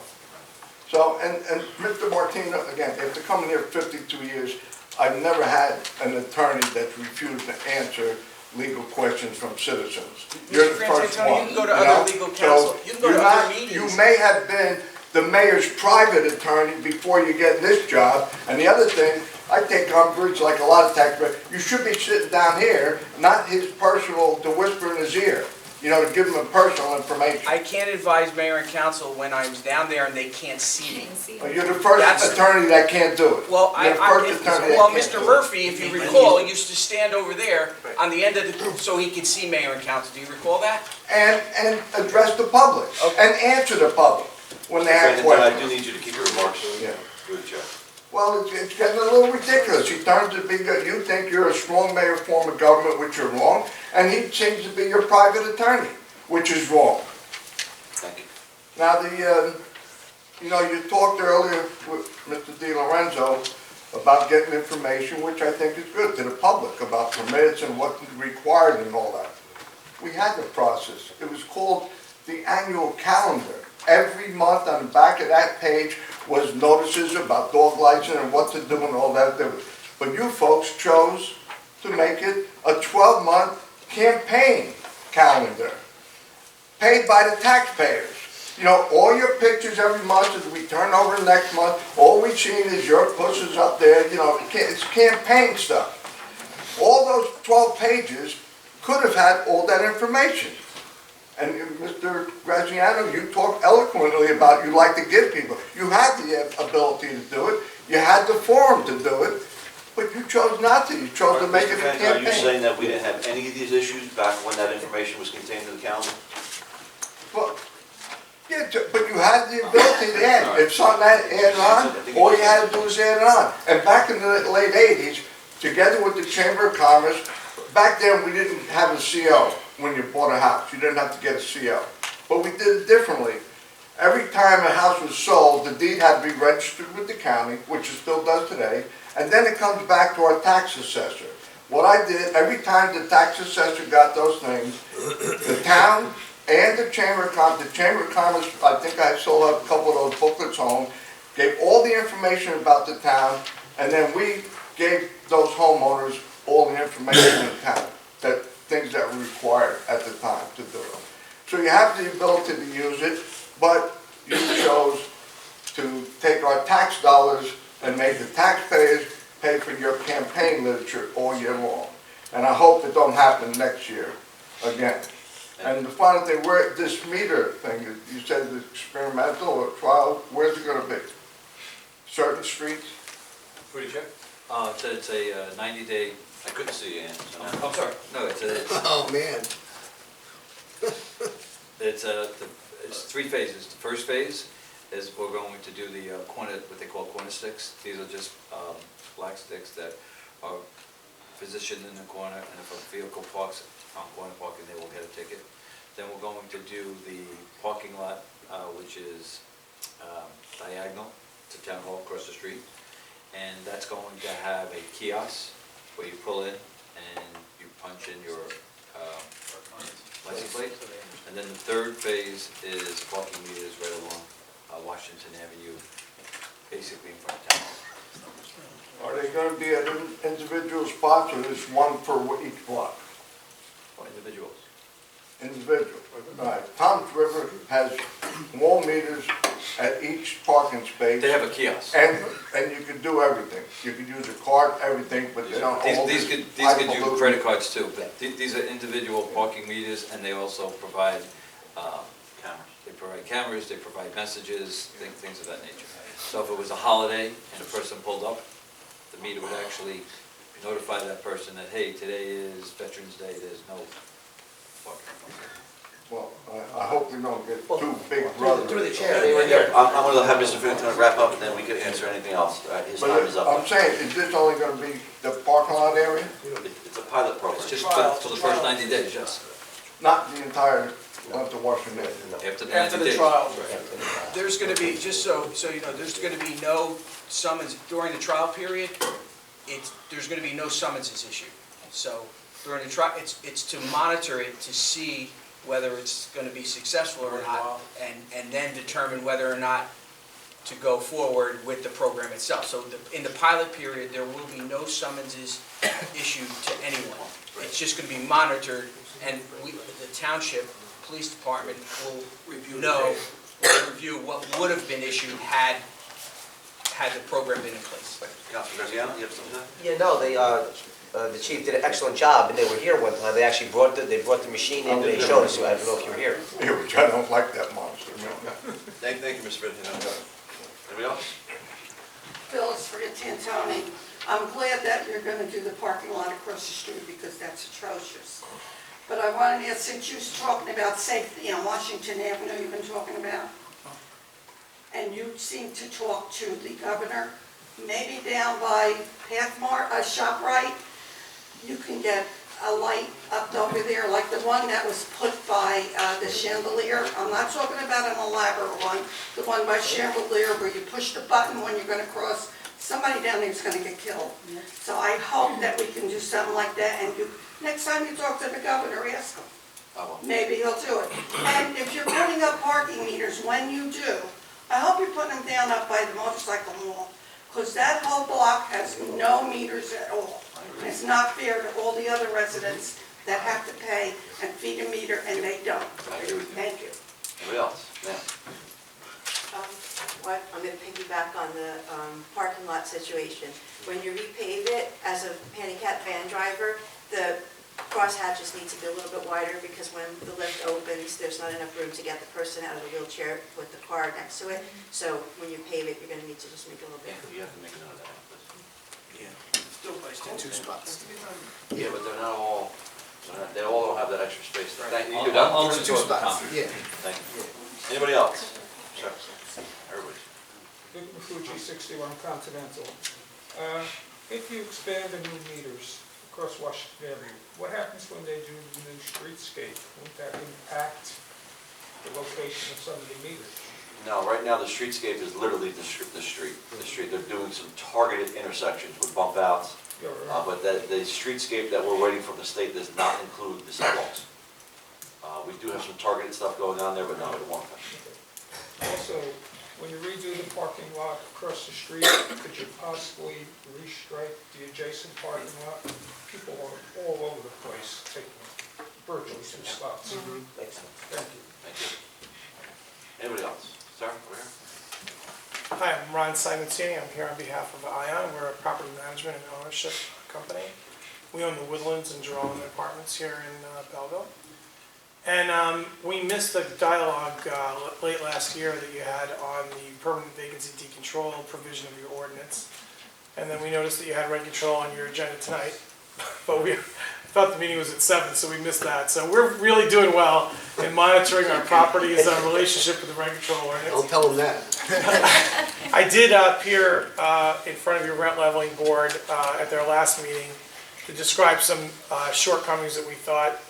So, and Mr. Martino, again, after coming here 52 years, I've never had an attorney that's refused to answer legal questions from citizens. You're the Mr. first Frantantoni, one. you can go to know? other legal counsel, So you can go to you're other not- meetings. You may have been the mayor's private attorney before you get this job. And the other thing, I take umbrage, like a lot of taxpayers, you should be sitting down here, not his personal, to whisper in his ear, you know, to give him personal information. I can't advise mayor and council when I'm down there and they can't see me. You're the first That's- attorney that can't do it. Well, You're the first attorney that well, can't Mr. do it. Murphy, if you recall, used to stand over there on the end of the, so he could see mayor and council. Do you recall that? And address the public, Okay. and answer the public when they have I questions. do need you to keep your remarks Yeah. through the chair. Well, it's getting a little ridiculous. He turns to be, you think you're a strong mayor form of government, which you're wrong, and he seems to be your private attorney, which is wrong. Thank you. Now, you talked earlier with Mr. Di Lorenzo about getting information, which I think is good, to the public, about permits and what's required and all that. We had the process. It was called the annual calendar. Every month on the back of that page was notices about dog license and what to do and all that. But you folks chose to make it a 12-month campaign calendar, paid by the taxpayers. You know, all your pictures every month as we turn over next month, all we've seen is your pushes up there, you know, it's campaign stuff. All those 12 pages could have had all that information. And Mr. Graziano, you talk eloquently about you like to give people. You had the ability to do it, you had the forum to do it, but you chose not to. You chose to make it a Mr. Fenton, campaign. are you saying that we didn't have any of these issues back when that information was contained in the calendar? Well, yeah, but you had the ability to add. If something added on, all you had to do was add it on. And back in the late 80s, together with the Chamber of Commerce, back then we didn't have a CO when you bought a house. You didn't have to get a CO. But we did it differently. Every time a house was sold, the deed had to be registered with the county, which it still does today, and then it comes back to our tax assessor. What I did, every time the tax assessor got those things, the town and the Chamber of Commerce, I think I still have a couple of those booklets home, gave all the information about the town, and then we gave those homeowners all the information in the town, things that were required at the time to do it. So you have the ability to use it, but you chose to take our tax dollars and make the taxpayers pay for your campaign literature all year long. And I hope it don't happen next year again. And the final thing, where this meter thing, you said it's experimental or trial, where's it gonna be? Certain streets? Through the chair. It said it's a 90-day, I couldn't see you, Ann. So now- I'm sorry, no, Oh, man. it's 3 phases. The first phase is we're going to do the corner, what they call corner sticks. These are just black sticks that are positioned in the corner, and if a vehicle parks on corner parking, they will get a ticket. Then we're going to do the parking lot, which is diagonal to Town Hall across the street. And that's going to have a kiosk where you pull in and you punch in your license plate. And then the third phase is parking meters right along Washington Avenue, basically in front of town. Are they gonna be at individual spots, or is one for each block? For individuals. Individual. Right. Tom's River has wall meters at each parking space. They have a kiosk. And you can do everything. You can use a card, everything, but they don't hold These it. could do credit cards too, but these are individual parking meters, and they also provide cameras. They provide cameras, they provide messages, things of that nature. So if it was a holiday and a person pulled up, the meter would actually notify that person that, hey, today is Veterans Day, there's no parking. Well, I hope we don't get too big brothers. Through the chair, they were there. I'm going to have Mr. Fenton wrap up, and then we can answer anything else. His time is But up. I'm saying, is this only gonna be the parking lot area? It's a pilot program. It's just for the first 90 days, yes. Not the entire, not the Washington? After the 90 After the days. trial, there's gonna be, just so you know, there's gonna be no summons during the trial period. There's gonna be no summonses issued. So We're gonna try, it's to monitor it, to see whether it's gonna be successful or not, and then determine whether or not to go forward with the program itself. So in the pilot period, there will be no summonses issued to anyone. It's just gonna be monitored, and the township police department will review what would have been issued had the program been in place. Councilor Graziano, you have something to say? Yeah, no, the chief did an excellent job, and they were here one time. They actually brought the machine in, they showed us, I don't know if you were here. Yeah, which I don't like that monster, no. Thank you, Mr. Vincent. Anybody else? Phyllis Frantantoni. I'm glad that you're going to do the parking lot across the street because that's atrocious. But I wanted to ask, since you was talking about safety on Washington Avenue, you've been talking about, and you seem to talk to the governor, maybe down by Pathmart, ShopRite, you can get a light up over there, like the one that was put by the chandelier. I'm not talking about an elaborate one, the one by chandelier where you push the button when you're going to cross. Somebody down there is going to get killed. So I hope that we can do something like that, and next time you talk to the governor, ask him. Maybe he'll do it. And if you're putting up parking meters, when you do, I hope you're putting them down up by the motorcycle mall, because that whole block has no meters at all. And it's not fair to all the other residents that have to pay and feed a meter, and they don't. I agree with you. Thank you. Anybody else? Ma'am? I'm going to piggyback on the parking lot situation. When you repave it, as a handicapped van driver, the crosshatches need to be a little bit wider because when the lift opens, there's not enough room to get the person out of the wheelchair with the car next to it. So when you pave it, you're going to need to just make it a little bit. You have to make a note of that. Two spots. Yeah, but they're not all, they all don't have that extra space. Thank you. I'll It's two report the spots, comment. yeah. Thank you. Anybody else? Sir? Everybody. Vic Mafucci, 61 Continental. If you expand the new meters across Washington Avenue, what happens when they do the new streetscape? Won't that impact the location of some of the meters? No, right now the streetscape is literally the street. They're doing some targeted intersections with bump outs. But the streetscape that we're waiting from the state does not include the sidewalks. We do have some targeted stuff going on there, but no, it won't affect. Also, when you redo the parking lot across the street, could you possibly restripe the adjacent parking lot? People are all over the place taking virtually two spots. Thank you. Thank you. Anybody else? Sir, over here. Hi, I'm Ron Simoncini. I'm here on behalf of ION. We're a property management and ownership company. We own the Woodlands and Jerome Apartments here in Belleville. And we missed the dialogue late last year that you had on the permanent vacancy decontrol provision of your ordinance. And then we noticed that you had rent control on your agenda tonight. But we thought the meeting was at 7, so we missed that. So we're really doing well in monitoring our properties, our relationship with the rent control ordinance. Don't tell them that. I did appear in front of your rent leveling board at their last meeting to describe some shortcomings that we thought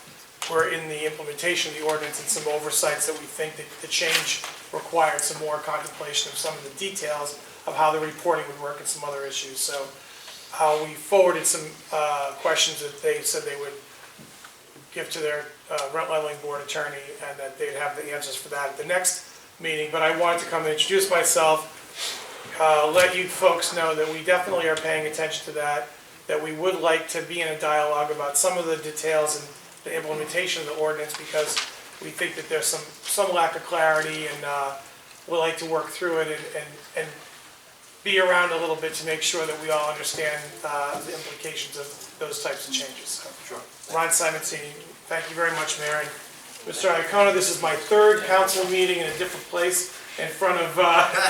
were in the implementation of the ordinance and some oversights that we think that the change required some more contemplation of some of the details of how the reporting would work and some other issues. So we forwarded some questions that they said they would give to their rent leveling board attorney, and that they'd have the answers for that at the next meeting. But I wanted to come and introduce myself, let you folks know that we definitely are paying attention to that we would like to be in a dialogue about some of the details and the implementation of the ordinance, because we think that there's some lack of clarity, and we'd like to work through it and be around a little bit to make sure that we all understand the implications of those types of changes. So, sure. Ron Simoncini, thank you very much, Mayor. And Mr. Iacono, this is my 3rd council meeting in a different place in front of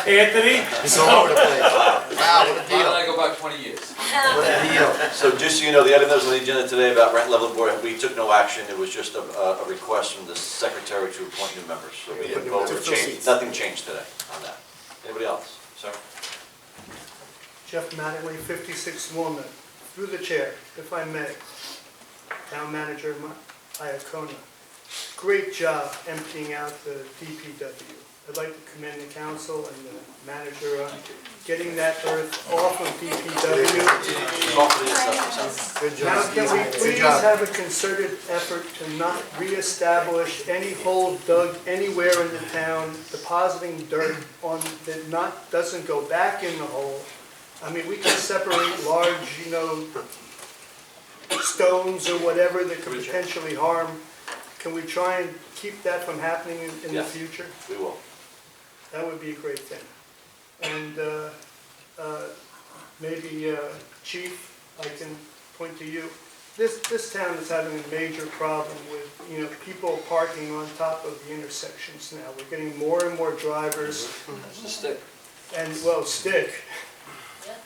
Anthony. He's all over the place. Wow, what a deal. Why don't I go back 20 years? What a deal. So just so you know, the item that was on the agenda today about rent level board, we took no action. It was just a request from the secretary to appoint new members. So we didn't vote or change, nothing changed today on that. Anybody else? Sir? Jeff Mattingly, 56 Walnut. Through the chair, if I may, Town Manager Iacono. great job emptying out the DPW. I'd like to commend the council and the manager on getting that earth off of DPW. Good job. Now, can we Good please job. have a concerted effort to not reestablish any hole dug anywhere in the town, depositing dirt on, that doesn't go back in the hole? I mean, we can separate large, stones or whatever that could potentially harm. Can we try and keep that from happening in the Yes. future? We will. That would be a great thing. And maybe, Chief, I can point to you. This town is having a major problem with, people parking on top of the intersections now. We're getting more and more drivers. That's the stick. And, well, stick.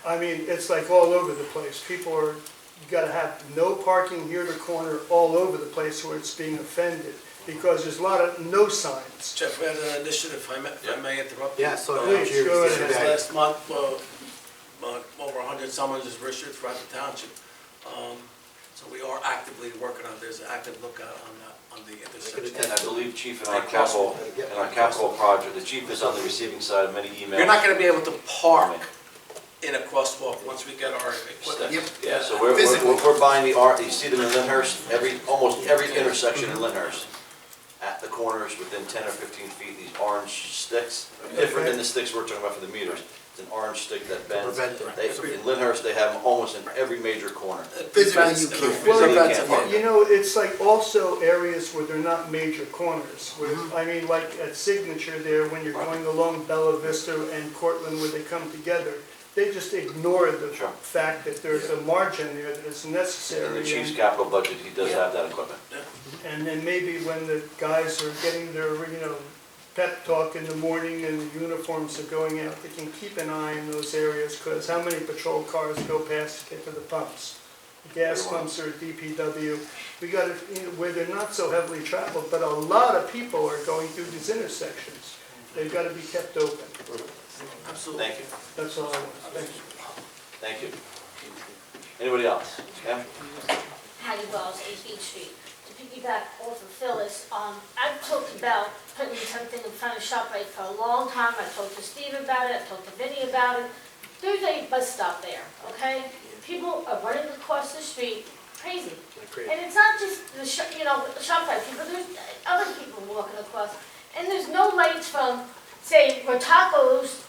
I mean, it's like all over the place. People are, you gotta have no parking here to corner all over the place where it's being offended, because there's a lot of no signs. Jeff, we had an initiative, if I may interrupt you. Yeah, so Please, go ahead. Since last month, over 100 summons is issued throughout the township. So we are actively working on, there's an active lookout on the intersection. And I believe, Chief, in our capital project, the chief is on the receiving side of many emails. You're not gonna be able to park in a crosswalk once we get our equipment. Yeah, so we're buying you see them in Lyndhurst, almost every intersection in Lyndhurst, at the corners within 10 or 15 feet, these orange sticks, different than the sticks we're talking about for the meters. It's an orange stick that bends. In Lyndhurst, they have them almost in every major corner. Physically, you can't. Well, it's like also areas where they're not major corners. Where, I mean, like at Signature there, when you're going along Bella Vista and Cortland where they come together, they just ignore the fact that there's a margin there that is necessary. In the chief's capital budget, he does have that equipment. And then maybe when the guys are getting their, pep talk in the morning and the uniforms are going out, they can keep an eye in those areas, because how many patrol cars go past to get to the pumps? The gas pumps are at DPW. We got to, where they're not so heavily traveled, but a lot of people are going through these intersections. They've got to be kept open. Absolutely. Thank you. That's all I want. Thank you. Thank you. Anybody else? Cam? Hattie Wells, 8 Beach Street. To piggyback off of Phyllis, I've talked about putting something in front of ShopRite for a long time. I talked to Steve about it, I talked to Vinny about it. There's a bus stop there, okay? People are running across the street, crazy. And it's not just the ShopRite people, there's other people walking across. And there's no lights from, say, Rotacos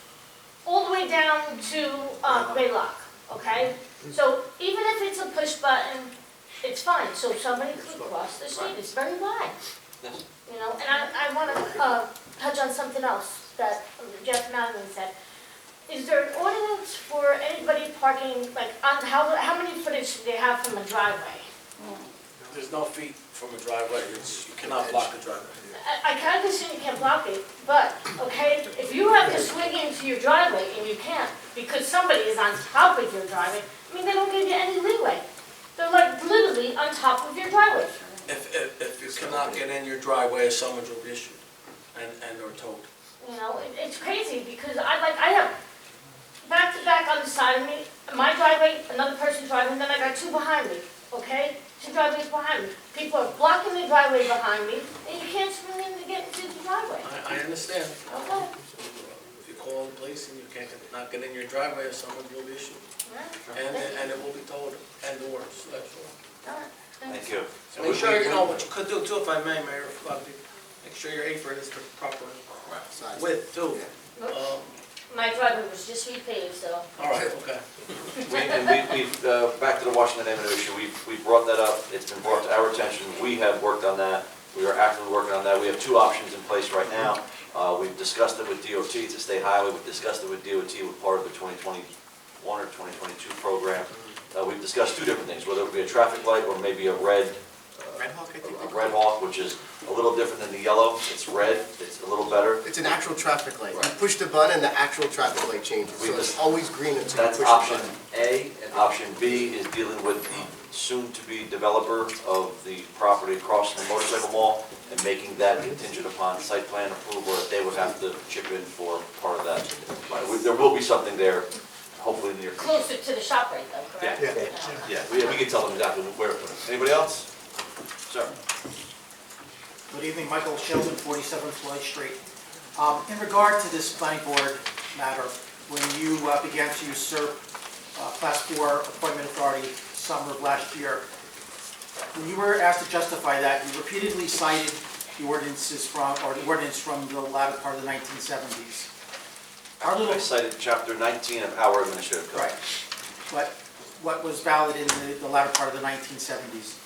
all the way down to Greylock, okay? So even if it's a push button, it's fine, so somebody could cross the street, it's very wide. Yes. And I want to touch on something else that Jeff Madigan said. Is there an ordinance for anybody parking, like, on how many footage do they have from a driveway? There's no feet from a driveway, you cannot block a driveway. I can understand you can't block it, but, okay, if you have to swing into your driveway and you can't because somebody is on top of your driveway, I mean, they don't give you any leeway. They're like literally on top of your driveway. If you cannot get in your driveway, a summons will be issued and or towed. It's crazy because I have back to back on the side of me, my driveway, another person driving, then I got two behind me, okay? Two driveways behind me. People are blocking the driveway behind me, and you can't swing in to get into the driveway. I understand. Okay. If you call the police and you can't not get in your driveway, a summons will be issued. And it will be towed and or sledged. Thank you. So make sure, what you could do too, if I may, Mayor, make sure your apron is the proper width too. My driveway was just repaved, so. All right, okay. We've back to the Washington Avenue issue, we've brought that up, it's been brought to our attention, we have worked on that, we are actively working on that, we have two options in place right now. We've discussed it with DOT, it's a state highway, we've discussed it with DOT with part of the 2021 or 2022 program. We've discussed two different things, whether it be a traffic light or maybe a red Hawk, which is a little different than the yellow. It's red, it's a little better. It's an actual traffic light. You push the button, the actual traffic light changes. So it's always green until you push the button. That's option A, and option B is dealing with the soon-to-be developer of the property across the motorcycle mall and making that contingent upon site plan approval, that they would have to chip in for part of that. There will be something there, hopefully near. Closer to the shop right though, correct? Yeah, we can tell them exactly where to put it. Anybody else? Sir? Good evening, Michael Sheldon, 47 Floyd Street. In regard to this planning board matter, when you began to usurp Class 4 appointment authority summer of last year, when you were asked to justify that, you repeatedly cited the ordinances from, or the ordinance from the latter part of the 1970s. I cited Chapter 19 of our administrative code. Right. But what was valid in the latter part of the 1970s.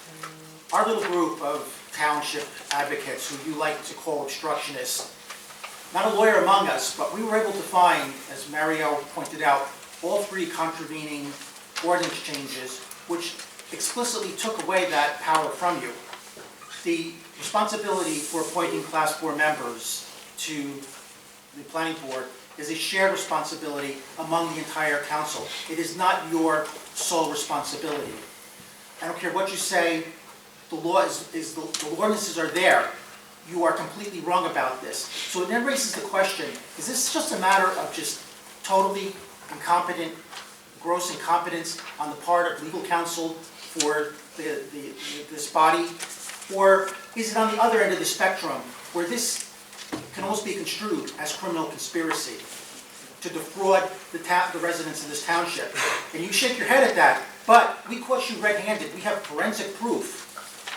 Our little group of township advocates, who you like to call obstructionists, not a lawyer among us, but we were able to find, as Mario pointed out, all three contravening ordinance changes, which explicitly took away that power from you. The responsibility for appointing Class 4 members to the planning board is a shared responsibility among the entire council. It is not your sole responsibility. I don't care what you say, the law the ordinances are there. You are completely wrong about this. So it then raises the question, is this just a matter of just totally incompetent, gross incompetence on the part of legal counsel for this body? Or is it on the other end of the spectrum, where this can almost be construed as criminal conspiracy to defraud the residents of this township? And you shake your head at that, but we caught you red-handed. We have forensic proof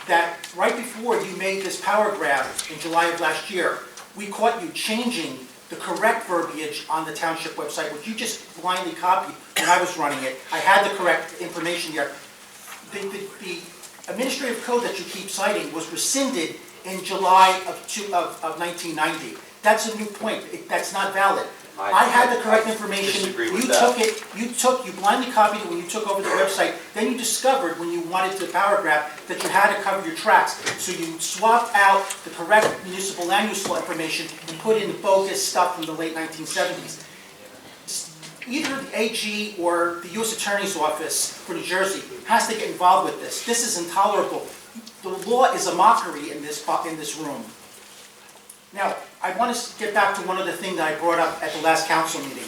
that right before you made this power grab in July of last year, we caught you changing the correct verbiage on the township website, which you just blindly copied when I was running it. I had the correct information here. The administrative code that you keep citing was rescinded in July of 1990. That's a new point. That's not valid. I had the correct information. You blindly copied it when you took over the website. Then you discovered, when you wanted to power grab, that you had to cover your tracks. So you swapped out the correct municipal land use law information and put in the bogus stuff from the late 1970s. Either the AG or the U.S. Attorney's Office for New Jersey has to get involved with this. This is intolerable. The law is a mockery in this room. Now, I want to get back to one other thing that I brought up at the last council meeting.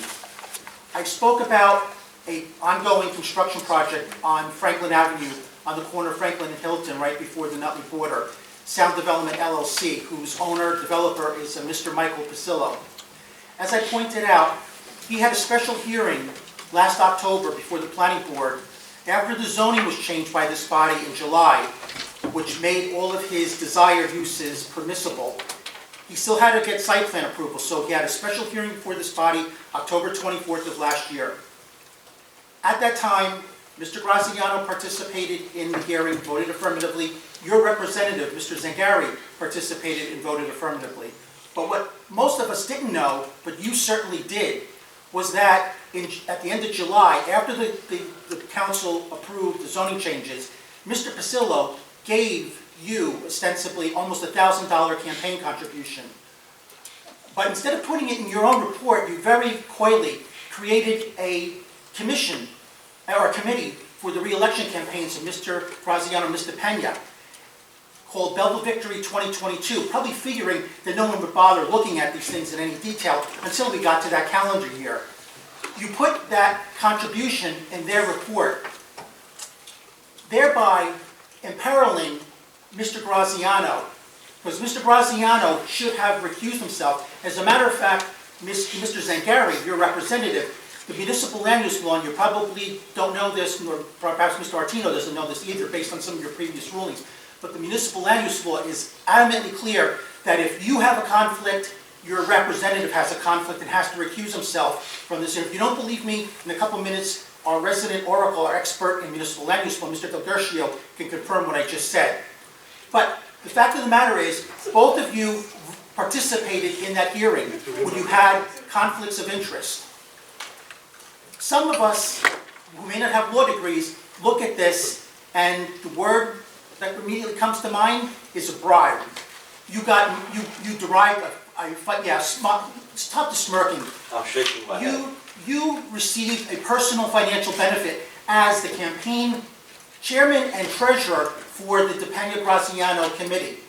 I spoke about an ongoing construction project on Franklin Avenue, on the corner of Franklin and Hilton, right before the Nutley border. Sound Development LLC, whose owner, developer, is Mr. Michael Pasillo. As I pointed out, he had a special hearing last October before the planning board after the zoning was changed by this body in July, which made all of his desired uses permissible. He still had to get site plan approval, so he had a special hearing before this body October 24th of last year. At that time, Mr. Graziano participated in the hearing, voted affirmatively. Your representative, Mr. Zangari, participated and voted affirmatively. But what most of us didn't know, but you certainly did, was that at the end of July, after the council approved the zoning changes, Mr. Pasillo gave you, ostensibly, almost $1,000 campaign contribution. But instead of putting it in your own report, you very coyly created a commission, or a committee, for the re-election campaigns of Mr. Graziano and Mr. Pena, called Belleville Victory 2022, probably figuring that no one would bother looking at these things in any detail until we got to that calendar year. You put that contribution in their report, thereby imperiling Mr. Graziano, because Mr. Graziano should have recused himself. As a matter of fact, Mr. Zangari, your representative, the municipal land use law, and you probably don't know this, nor perhaps Mr. Artino doesn't know this either, based on some of your previous rulings, but the municipal land use law is adamantly clear that if you have a conflict, your representative has a conflict and has to recuse himself from this. And if you don't believe me, in a couple of minutes, our resident oracle, our expert in municipal land use law, Mr. Del Gershio, can confirm what I just said. But the fact of the matter is, both of you participated in that hearing when you had conflicts of interest. Some of us, who may not have law degrees, look at this, and the word that immediately comes to mind is a bribe. You derived stop the smirking. I'm shaking my head. You received a personal financial benefit as the campaign chairman and treasurer for the DePena Graziano committee.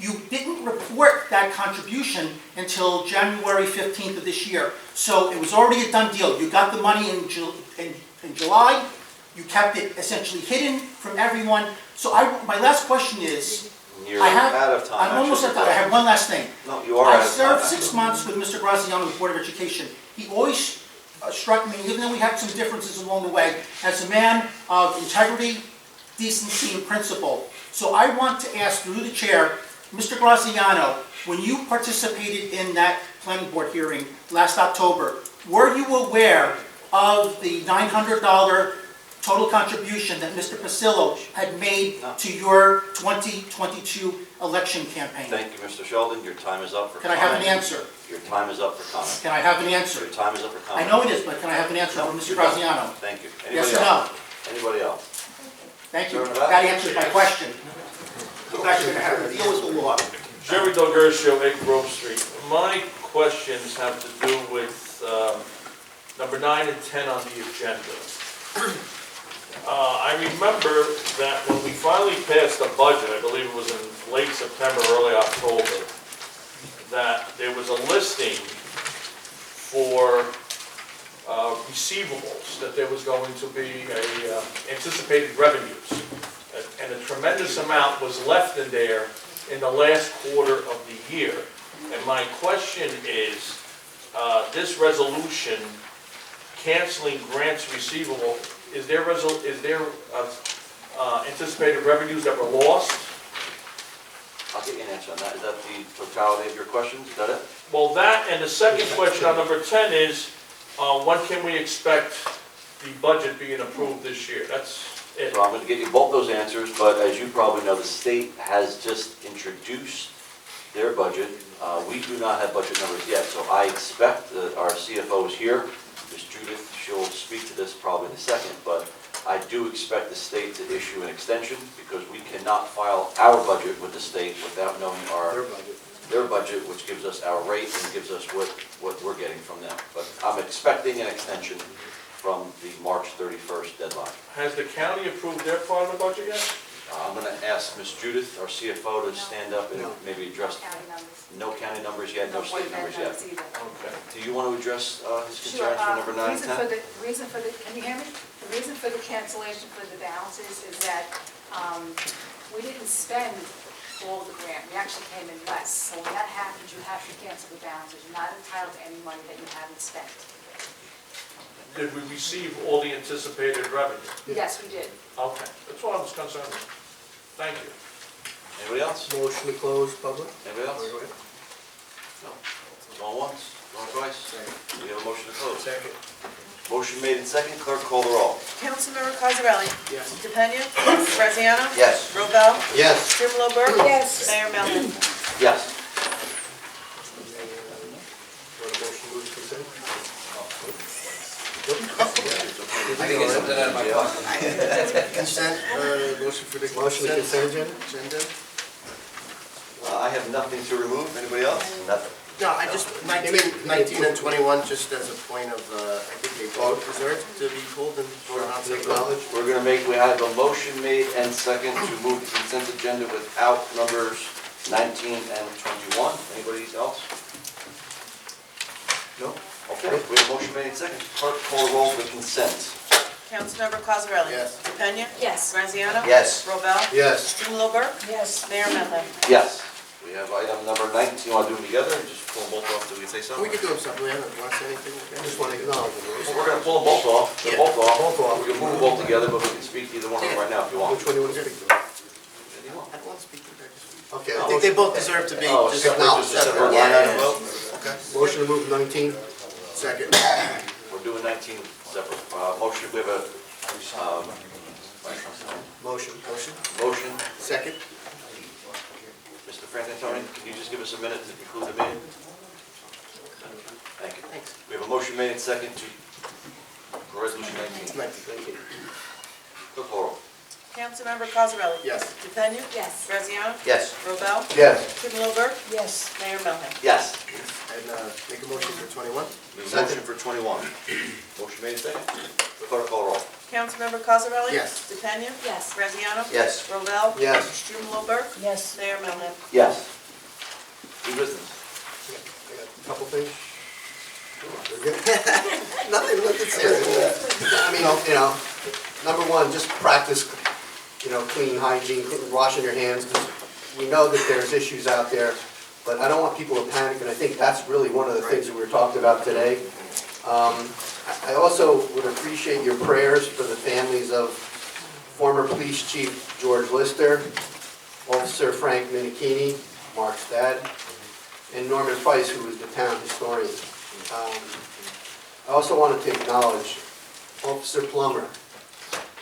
You didn't report that contribution until January 15th of this year. So it was already a done deal. You got the money in July. You kept it essentially hidden from everyone. So my last question is, You're I have, out of time. I'm almost at actually. time. I have one last thing. No, you are out I of time. served 6 months with Mr. Graziano with the Board of Education. He always struck me, even though we had some differences along the way, as a man of integrity, decency, and principle. So I want to ask through the chair, Mr. Graziano, when you participated in that planning board hearing last October, were you aware of the $900 total contribution that Mr. Pasillo had made to your 2022 election campaign? Thank you, Mr. Sheldon. Your time is up for Can I comment. have an answer? Your time is up for comment. Can I have an answer? Your time is up for I comment. know it is, but can I have an answer from Mr. You're done. Graziano? Thank you. Yes Anybody or else? no? Anybody else? Thank you. Sir, in the back? That answers my question. Go back to deal with the law. Jerry Delgertia, 8 Grove Street. My questions have to do with number 9 and 10 on the agenda. I remember that when we finally passed the budget, I believe it was in late September, early October, that there was a listing for receivables, that there was going to be anticipated revenues. And a tremendous amount was left in there in the last quarter of the year. And my question is, this resolution canceling grants receivable, is there anticipated revenues that were lost? I'll get you an answer on that. Is that the totality of your questions? Is that it? Well, that, and the second question on number 10 is, when can we expect the budget being approved this year? That's it. So I'm going to get you both those answers, but as you probably know, the state has just introduced their budget. We do not have budget numbers yet, so I expect that our CFO is here. Ms. Judith, she'll speak to this probably in a second, but I do expect the state to issue an extension because we cannot file our budget with the state without knowing their budget, which gives us our rate and gives us what we're getting from them. But I'm expecting an extension from the March 31st deadline. Has the county approved their part of the budget yet? I'm going to ask Ms. Judith, our CFO, to stand up and maybe address. No county numbers yet, no state numbers yet. Okay. Do you want to address his concerns for number 9 and 10? Can you hear me? The reason for the cancellation for the balances is that we didn't spend all the grant. We actually came in less. So when that happens, you have to cancel the balances. You're not entitled to any money that you haven't spent. Did we receive all the anticipated revenue? Yes, we did. Okay, that's all I was concerned with. Thank you. Anybody else? Motion to close public? Anybody else? No. Going once, going twice? We have a motion to close. Second. Motion made in second, clerk call the roll. Councilmember Cosarelli? Yes. DePena? Yes. Graziano? Yes. Robel? Yes. Strumelberg? Yes. Mayor Melvin? Yes. I can get something out of my pocket. Consent, motion for the Motion to consent agenda? I have nothing to remove. Anybody else? Nothing. No, I just, 19 and 21, just as a point of, I think they both deserve to be pulled and voted on. Acknowledge. We're going to make, we have a motion made and second to move the consent agenda without numbers 19 and 21. Anybody else? No? Okay, we have a motion made and second. Clerk call the roll for consent. Councilmember Cosarelli? Yes. DePena? Yes. Graziano? Yes. Robel? Yes. Strumelberg? Yes. Mayor Melvin? Yes. We have item number 19. You want to do them together? Just pull them both off. Do we say something? We can do them separately, I don't want to say anything. I just want to acknowledge it. Well, we're going to pull them both off. They're both off. Both off. We can move them both together, but we can speak to either one of them right now if you want. Which one do you want to speak to? If you want. I don't want to speak to that. Okay. I think they both deserve to be Oh, just separate, just a separate line item vote? Okay. Motion to move 19. Second. We're doing 19 separate. Motion, we have a, Motion. motion. Second. Mr. Frank Antoni, can you just give us a minute to conclude the meeting? Thank you. Thanks. We have a motion made and second to, for resolution 19. Clerk call roll. Councilmember Cosarelli? Yes. DePena? Yes. Graziano? Yes. Robel? Yes. Strumelberg? Yes. Mayor Melvin? Yes. And make a motion for 21. We have a motion for 21. Motion made and second. Clerk call roll. Councilmember Cosarelli? Yes. DePena? Yes. Graziano? Yes. Robel? Yes. Strumelberg? Yes. Mayor Melvin? Yes. New business. I got a couple things. Nothing, nothing serious. I mean, number one, just practice, clean hygiene, washing your hands. we know that there's issues out there, but I don't want people to panic, and I think that's really one of the things that we were talking about today. I also would appreciate your prayers for the families of former Police Chief George Lister, Officer Frank Minichini, Mark's dad, and Norman Price, who was the town historian. I also wanted to acknowledge Officer Plummer,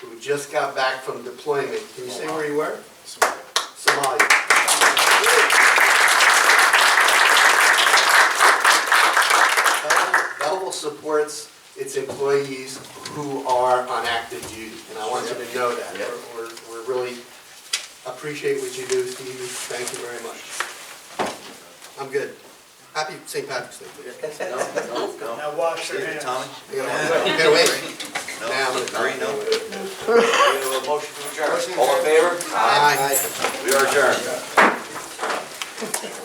who just got back from deployment. Can you say where you were? Somalia. Belleville supports its employees who are on active duty, and I want you to know that. We're really appreciate what you do, Steve. Thank you very much. I'm good. Happy St. Patrick's Day. No. Now wash your hands. Tommy? Here, wait. No. Now I'm gonna- Green, no. We have a motion to adjourn. All in favor? Aye. We are adjourned.